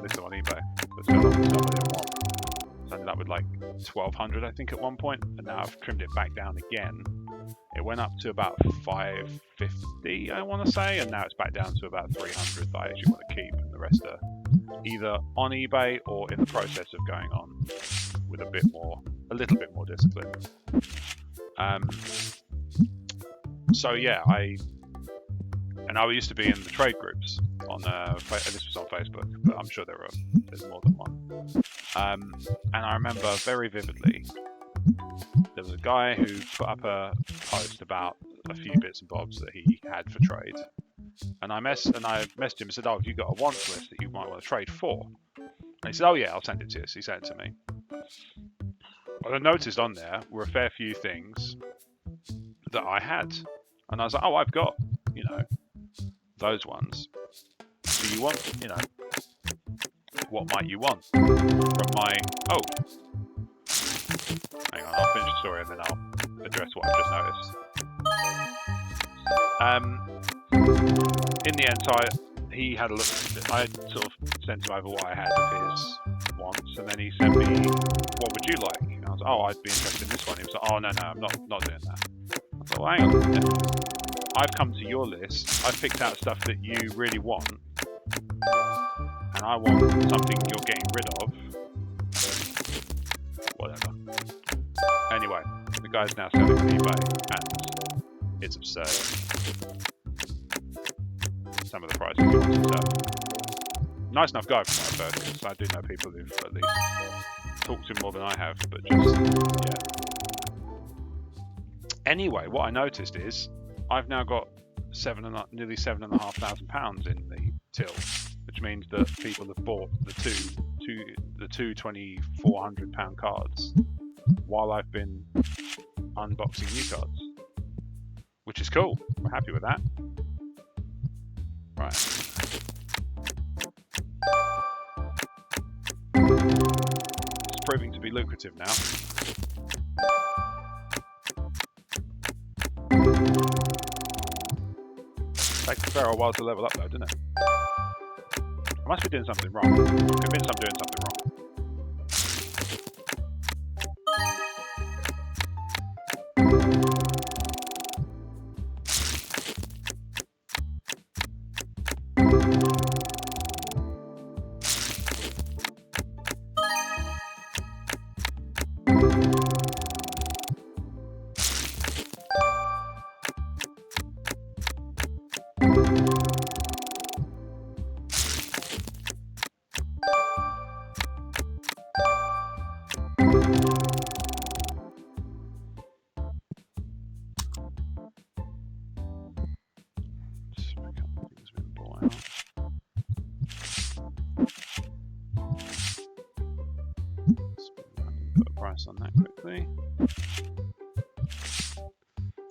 list them on eBay. But still, stuff I didn't want. So I ended up with like 1,200, I think, at one point, and now I've trimmed it back down again. It went up to about 550, I want to say, and now it's back down to about 300 that I actually want to keep, and the rest are either on eBay or in the process of going on with a little bit more discipline. So yeah, I used to be in the trade groups on this was on Facebook, but I'm sure there's more than one. And I remember very vividly, there was a guy who put up a post about a few bits and bobs that he had for trade, and I messaged him and said, "Oh, have you got a wants list that you might want to trade for?" And he said, "Oh yeah, I'll send it to you." So he sent it to me. What I noticed on there were a fair few things that I had, and I was like, "Oh, I've got, those ones. Do you want, what might you want from my, hang on, I'll finish the story and then I'll address what I've just noticed. In the end, he had a look, I sort of sent him over what I had of his wants, and then he sent me, what would you like? And I was like, oh, I'd be interested in this one. He was like, oh, no, I'm not doing that. I thought, well, hang on a minute. I've come to your list, I've picked out stuff that you really want, and I want something you're getting rid of. Whatever. Anyway, the guy's now selling on eBay, and it's absurd. Some of the prices he wants to sell. Nice enough guy from what I've heard, because I do know people who've at least talked to him more than I have, but just, yeah. Anyway, what I noticed is, I've now got nearly £7,500 in the till, which means that people have bought the two £2,400 cards while I've been unboxing new cards, which is cool. We're happy with that. Right. It's proving to be lucrative now. Takes a fair old while to level up though, doesn't it? I must be doing something wrong. I'm convinced I'm doing something wrong. On that quickly,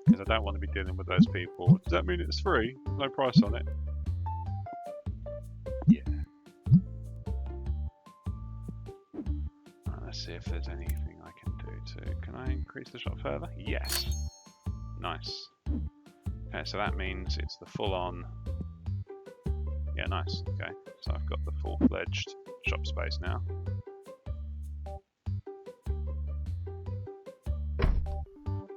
because I don't want to be dealing with those people. Does that mean it's free? No price on it? Yeah. Let's see if there's anything I can do to... Can I increase the shop further? Yes. Nice. Okay, so that means it's the full-on... Yeah, nice. Okay, so I've got the full-fledged shop space now.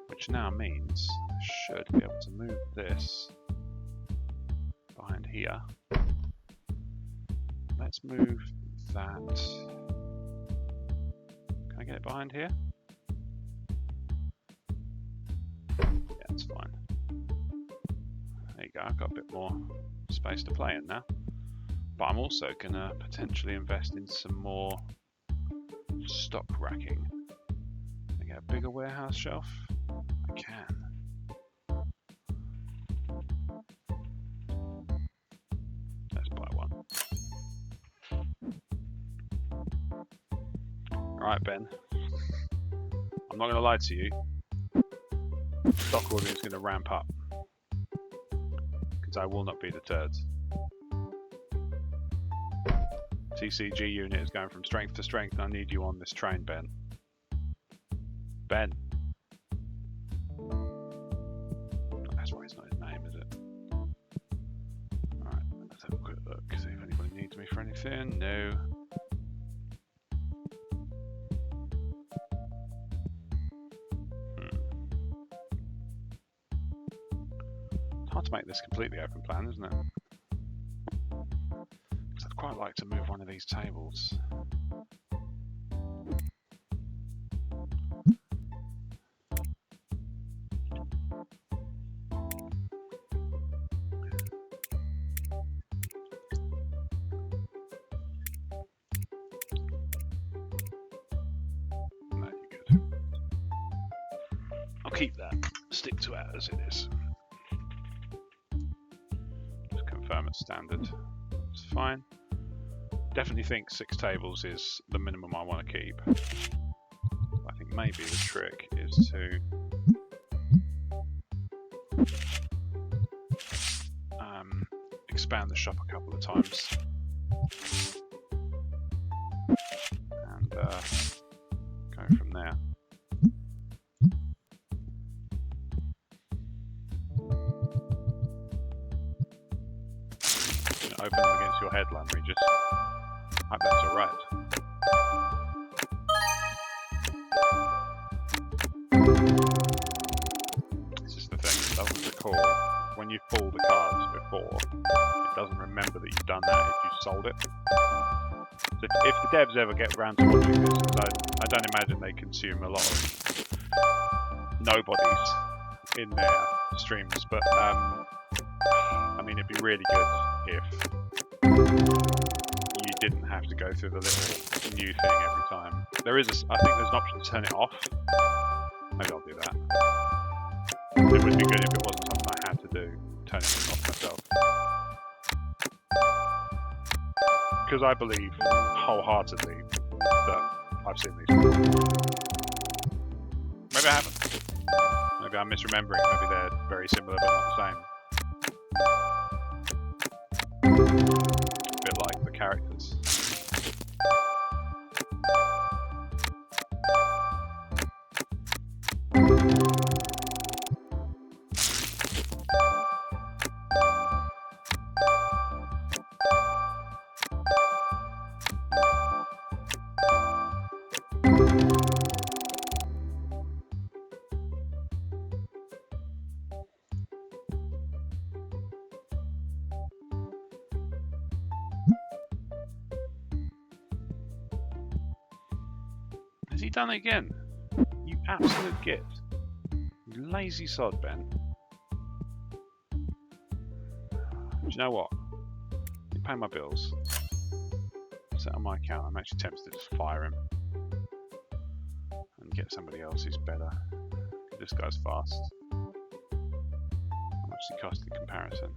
Which now means I should be able to move this behind here. Let's move that. Can I get it behind here? Yeah, it's fine. There you go, I've got a bit more space to play in now. But I'm also going to potentially invest in some more stock racking. Can I get a bigger warehouse shelf? I can. Let's buy one. Alright, Ben. I'm not going to lie to you. Stock ordering is going to ramp up. Because I will not be deterred. TCG unit is going from strength to strength. I need you on this train, Ben. Ben. That's why it's not his name, is it? Alright, let's have a quick look. See if anybody needs me for anything. No. It's hard to make this completely open plan, isn't it? Because I'd quite like to move one of these tables. No, you're good. I'll keep that. Stick to it as it is. Just confirm it's standard. It's fine. Definitely think 6 tables is the minimum I want to keep. I think maybe the trick is to expand the shop a couple of times and go from there. Open them against your headland, Regis. I hope that's alright. This is the thing, it doesn't recall when you've pulled the cards before, it doesn't remember that you've done that if you've sold it. So if the devs ever get around to watching this, I don't imagine they consume a lot of nobodies in their streams, but I mean, it'd be really good if you didn't have to go through the little new thing every time. There is, I think there's an option to turn it off. Maybe I'll do that. It would be good if it wasn't something I had to do, turning it off myself. Because I believe wholeheartedly that I've seen these before. Maybe I haven't. Maybe I'm misremembering. Maybe they're very similar but not the same. A bit like the characters. Has he done it again? You absolute git. You lazy sod, Ben. Do you know what? You pay my bills. Set on my account. I'm actually tempted to just fire him. And get somebody else who's better. This guy's fast. How much does he cost in comparison?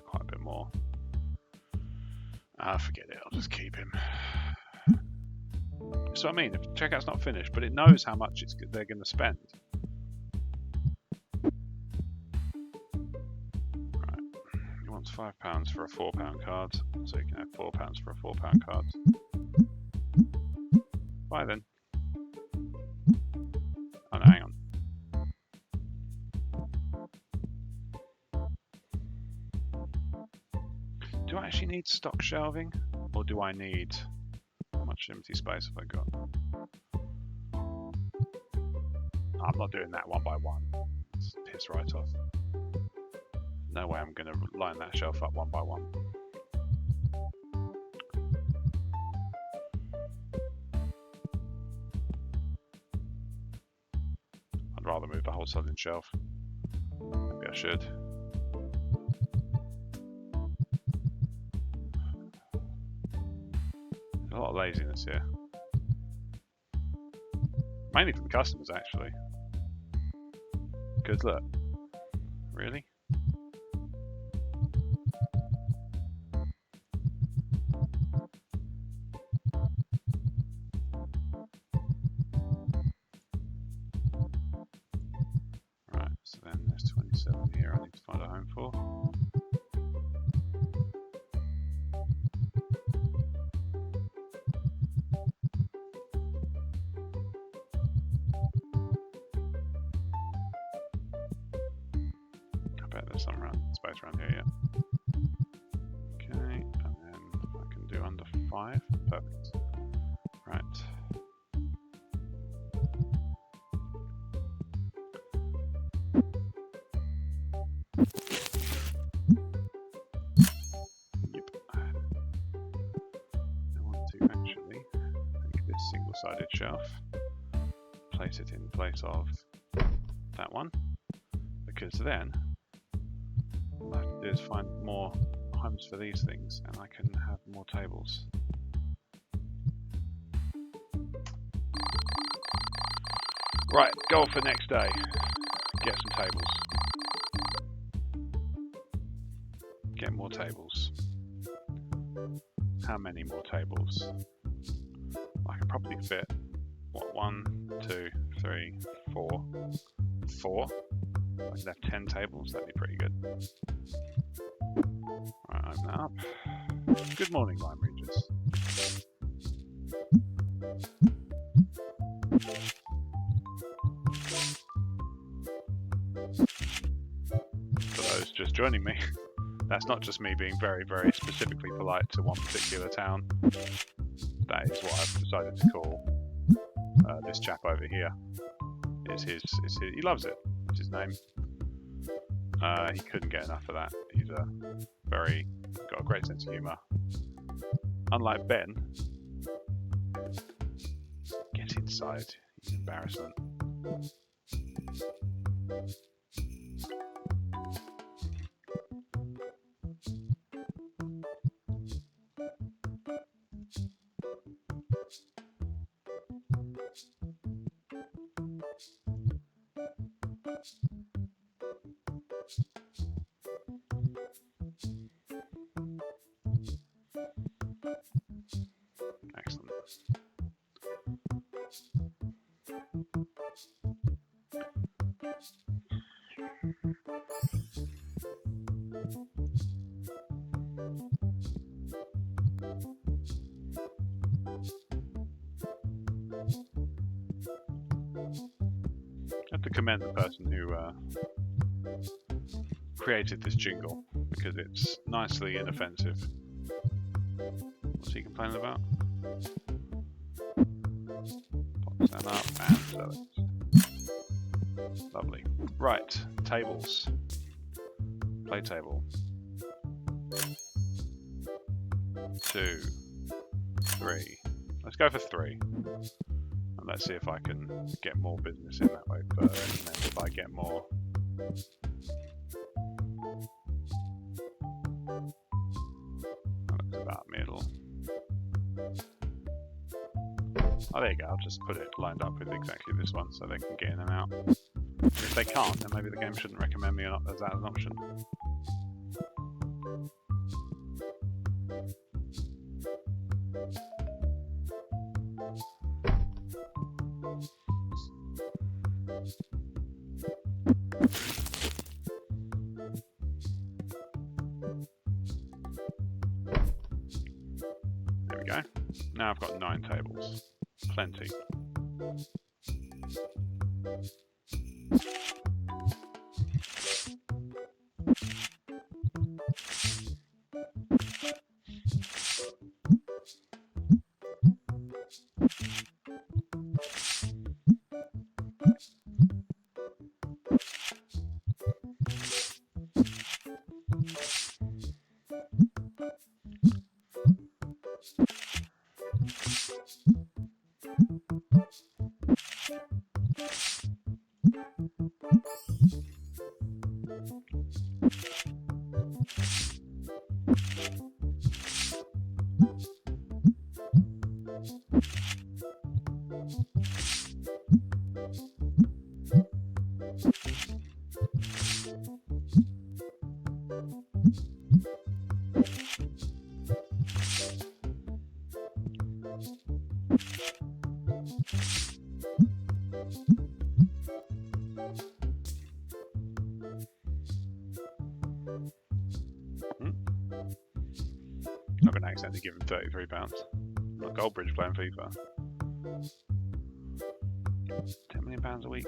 Quite a bit more. Forget it, I'll just keep him. That's what I mean, if the checkout's not finished, but it knows how much they're going to spend. Right, he wants £5 for a £4 card, so you can have £4 for a £4 card. Buy then. actually need stock shelving? Or do I need... How much empty space have I got? I'm not doing that one by one. It's piss right off. No way I'm going to line that shelf up one by one. I'd rather move the whole southern shelf. Maybe I should. There's a lot of laziness here. Mainly for the customers, actually. Because look, really? Right, so then there's 27 here I need to find a home for. There's some space around here, yeah. Okay, and then I can do under 5. Perfect. Right. Yep. I want to actually take this single-sided shelf, place it in place of that one, because then what I have to do is find more homes for these things and I can have more tables. Right, goal for next day. Get some tables. Get more tables. How many more tables? I can probably fit, what, 1, 2, 3, 4. 4. I could have 10 tables, that'd be pretty good. Right, open that up. Good morning, Lime Regis. For those just joining me, that's not just me being very, very specifically polite to one particular town. That is what I've decided to call this chap over here. He loves it. It's his name. He couldn't get enough of that. He's got a great sense of humour. Unlike Ben, get inside. He's embarrassment. Excellent. I have to commend the person who created this jingle because it's nicely inoffensive. What's he complaining about? Pop that up and sell it. Lovely. Right, tables. Play table. 2, 3. Let's go for 3. And let's see if I can get more business in that way first. And then if I get more... That's about middle. Oh, there you go. I'll just put it lined up with exactly this one so they can get in and out. If they can't, then maybe the game shouldn't recommend me as that as an option. There we go. Now I've got 9 tables. Plenty. Not going to accidentally give him £33. Not Goldbridge playing FIFA. £10 million a week.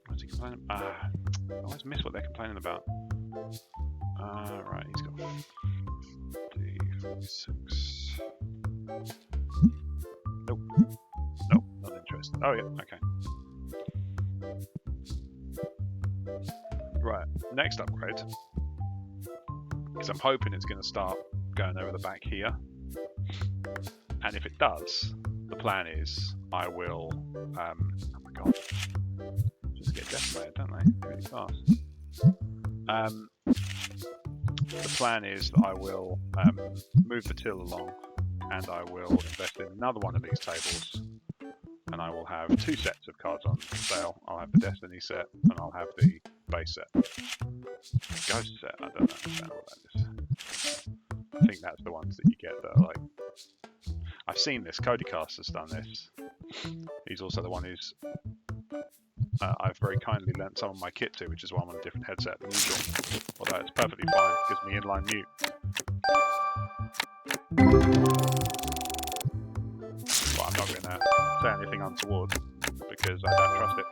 What's he complaining? I always miss what they're complaining about. Right, he's got 46. Nope. Nope, not interested. Oh yeah, okay. Right, next upgrade. Because I'm hoping it's going to start going over the back here. And if it does, the plan is I will, oh my god, just get decimated, don't they? Really fast. The plan is that I will move the till along, and I will invest in another one of these tables, and I will have 2 sets of cards on sale. I'll have the Destiny set, and I'll have the base set. Ghost set, I don't understand what that is. I think that's the ones that you get that are like... I've seen this, Cody Caster's done this. He's also the one who's... I've very kindly lent some of my kit to, which is why I'm on a different headset than usual. Although it's perfectly fine, it gives me inline mute. But I'm not going to say anything untoward, because I don't trust it.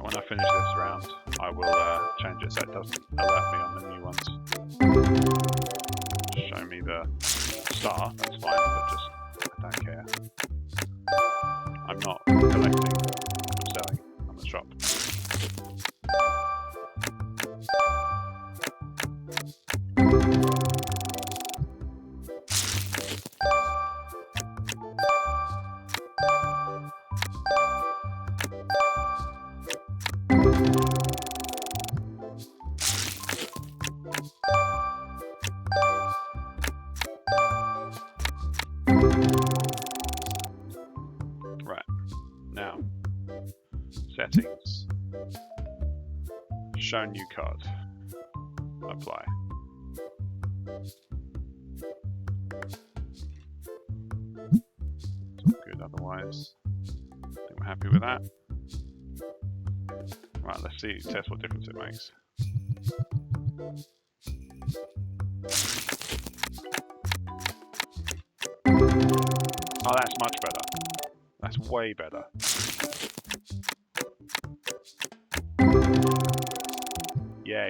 When I finish this round, I will change it so it doesn't alert me on the new ones. Show me the star, that's fine, but just, I don't care. I'm not collecting, I'm selling, I'm a shop. Settings. Show new card. Apply. It's all good otherwise. I think we're happy with that. Right, let's see, test what difference it makes. Oh, that's much better. That's way better. Yeah.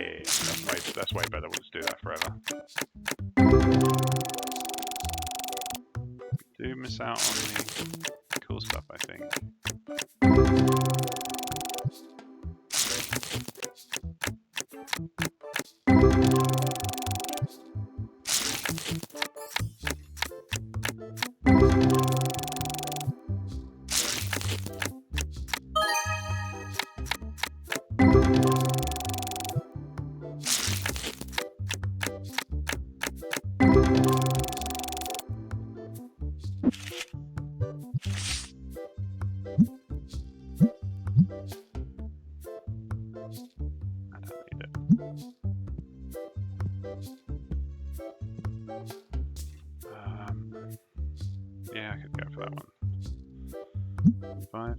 That's way better. We'll just do that forever. We do miss out on the cool stuff, I think. Yeah, I could go for that one. 5.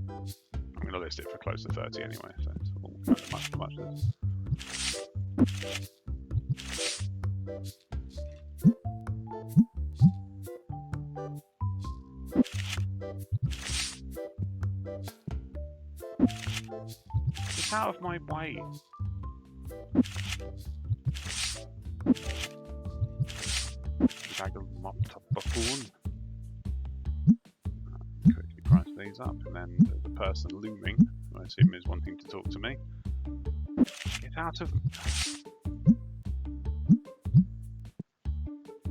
I'm going to list it for close to 30 anyway, so it's all kind of much for muchness. Get out of my way! Buffoon. Quickly price these up, and then the person looming, who I assume is wanting to talk to me. Get out of...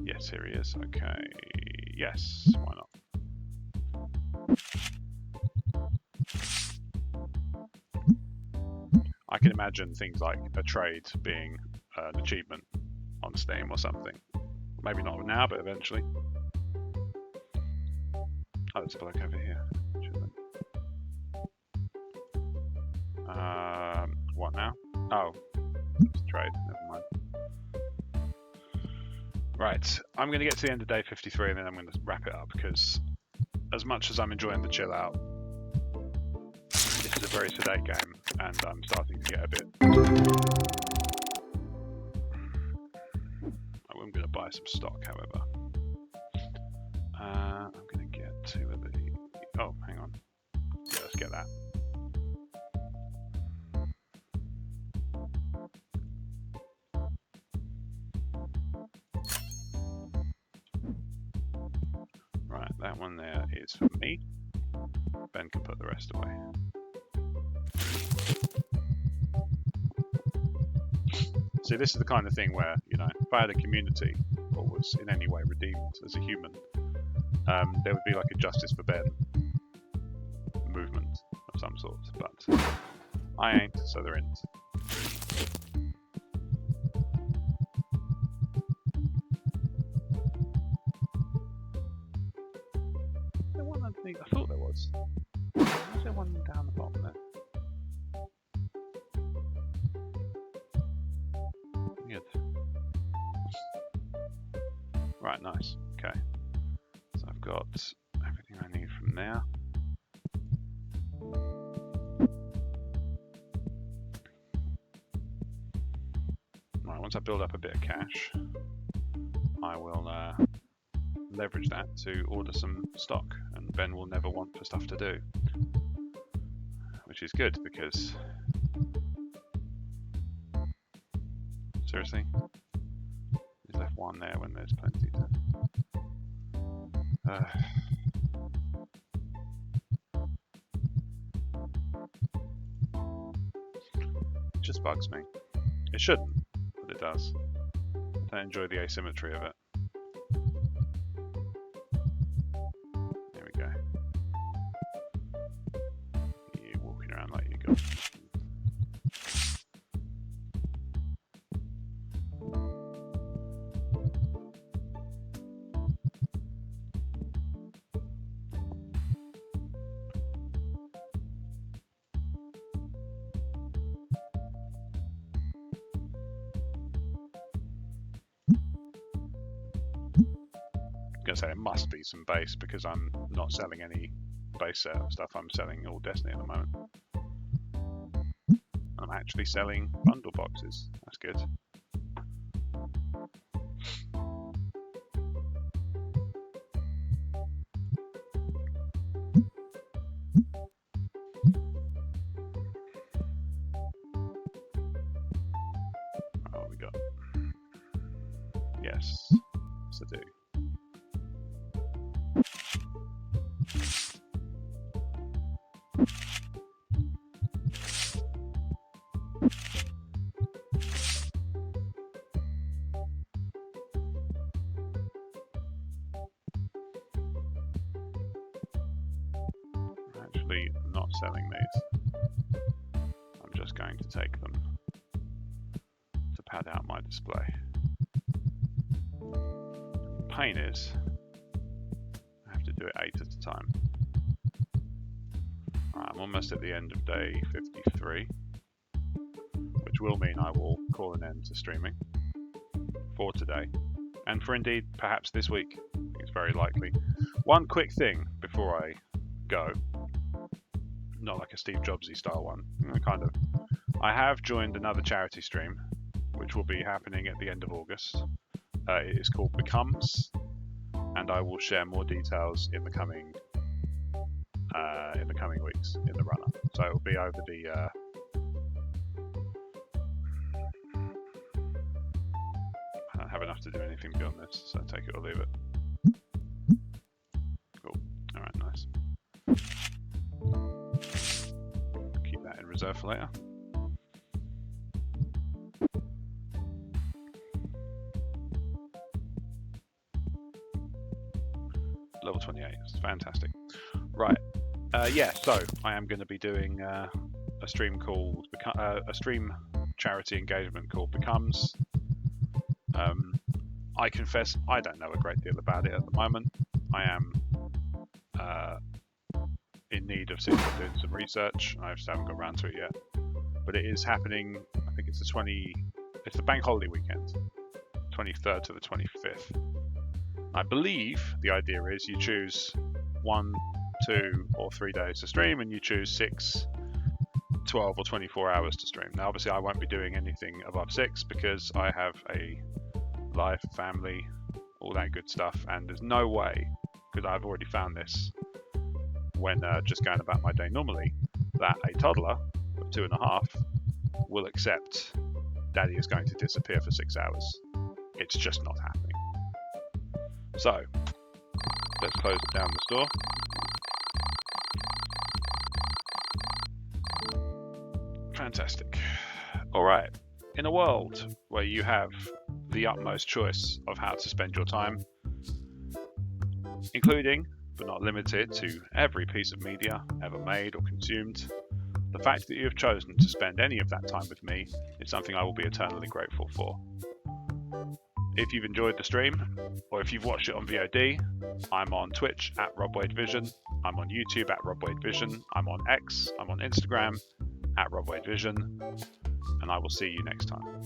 Yes, here he is. Okay. Yes, why not? I can imagine things like a trade being an achievement on Steam or something. Maybe not now, but eventually. Oh, there's a bloke over here. What now? Oh, it's a trade. Never mind. Right, I'm going to get to the end of day 53 and then I'm going to wrap it up, because as much as I'm enjoying the chill out, this is a very sedate game and I'm starting to get a bit... I'm going to buy some stock, however. I'm going to get to the... Oh, hang on. Yeah, let's get that. Right, that one there is for me. Ben can put the rest away. See, this is the kind of thing where, you know, if I had a community or was in any way redeemed as a human, there would be like a Justice for Ben movement of some sort, but I ain't, so there ain't. Is there one underneath? I thought there was. Is there one down the bottom there? Good. Right, nice. Okay. So I've got everything I need from there. Right, once I build up a bit of cash, I will leverage that to order some stock, and Ben will never want for stuff to do, which is good, because seriously, he's left one there when there's plenty to... It just bugs me. It shouldn't, but it does. I don't enjoy the asymmetry of it. There we go. You walking around like you got... Gonna say there must be some base, because I'm not selling any base set stuff. I'm selling all Destiny at the moment. I'm actually selling bundle boxes. That's good. Oh, we got... Yes, yes I do. Actually not selling these. I'm just going to take them to pad out my display. The pain is I have to do it 8 at a time. Right, I'm almost at the end of day 53, which will mean I will call an end to streaming for today, and for indeed perhaps this week. I think it's very likely. One quick thing before I go, not like a Steve Jobsy style one, kind of. I have joined another charity stream, which will be happening at the end of August. It is called Becomes, and I will share more details in the coming weeks in the run-up. So it will be over the I don't have enough to do anything beyond this, so take it or leave it. Cool. All right, nice. Keep that in reserve for later. Level 28, it's fantastic. Right, yeah, so I am going to be doing a stream called a stream charity engagement called Becomes. I confess I don't know a great deal about it at the moment. I am in need of doing some research. I just haven't got around to it yet. But it is happening. I think it's it's the bank holiday weekend, 23rd to the 25th. I believe the idea is you choose 1, 2, or 3 days to stream, and you choose 6, 12, or 24 hours to stream. Now, obviously, I won't be doing anything above 6 because I have a life, family, all that good stuff, and there's no way, because I've already found this when just going about my day normally, that a toddler of 2.5 will accept Daddy is going to disappear for 6 hours. It's just not happening. So, let's close down the store. Fantastic. Alright, in a world where you have the utmost choice of how to spend your time, including, but not limited to, every piece of media ever made or consumed, the fact that you have chosen to spend any of that time with me is something I will be eternally grateful for. If you've enjoyed the stream, or if you've watched it on VOD, I'm on Twitch at RobWadeVision, I'm on YouTube at RobWadeVision, I'm on X, I'm on Instagram at RobWadeVision, and I will see you next time.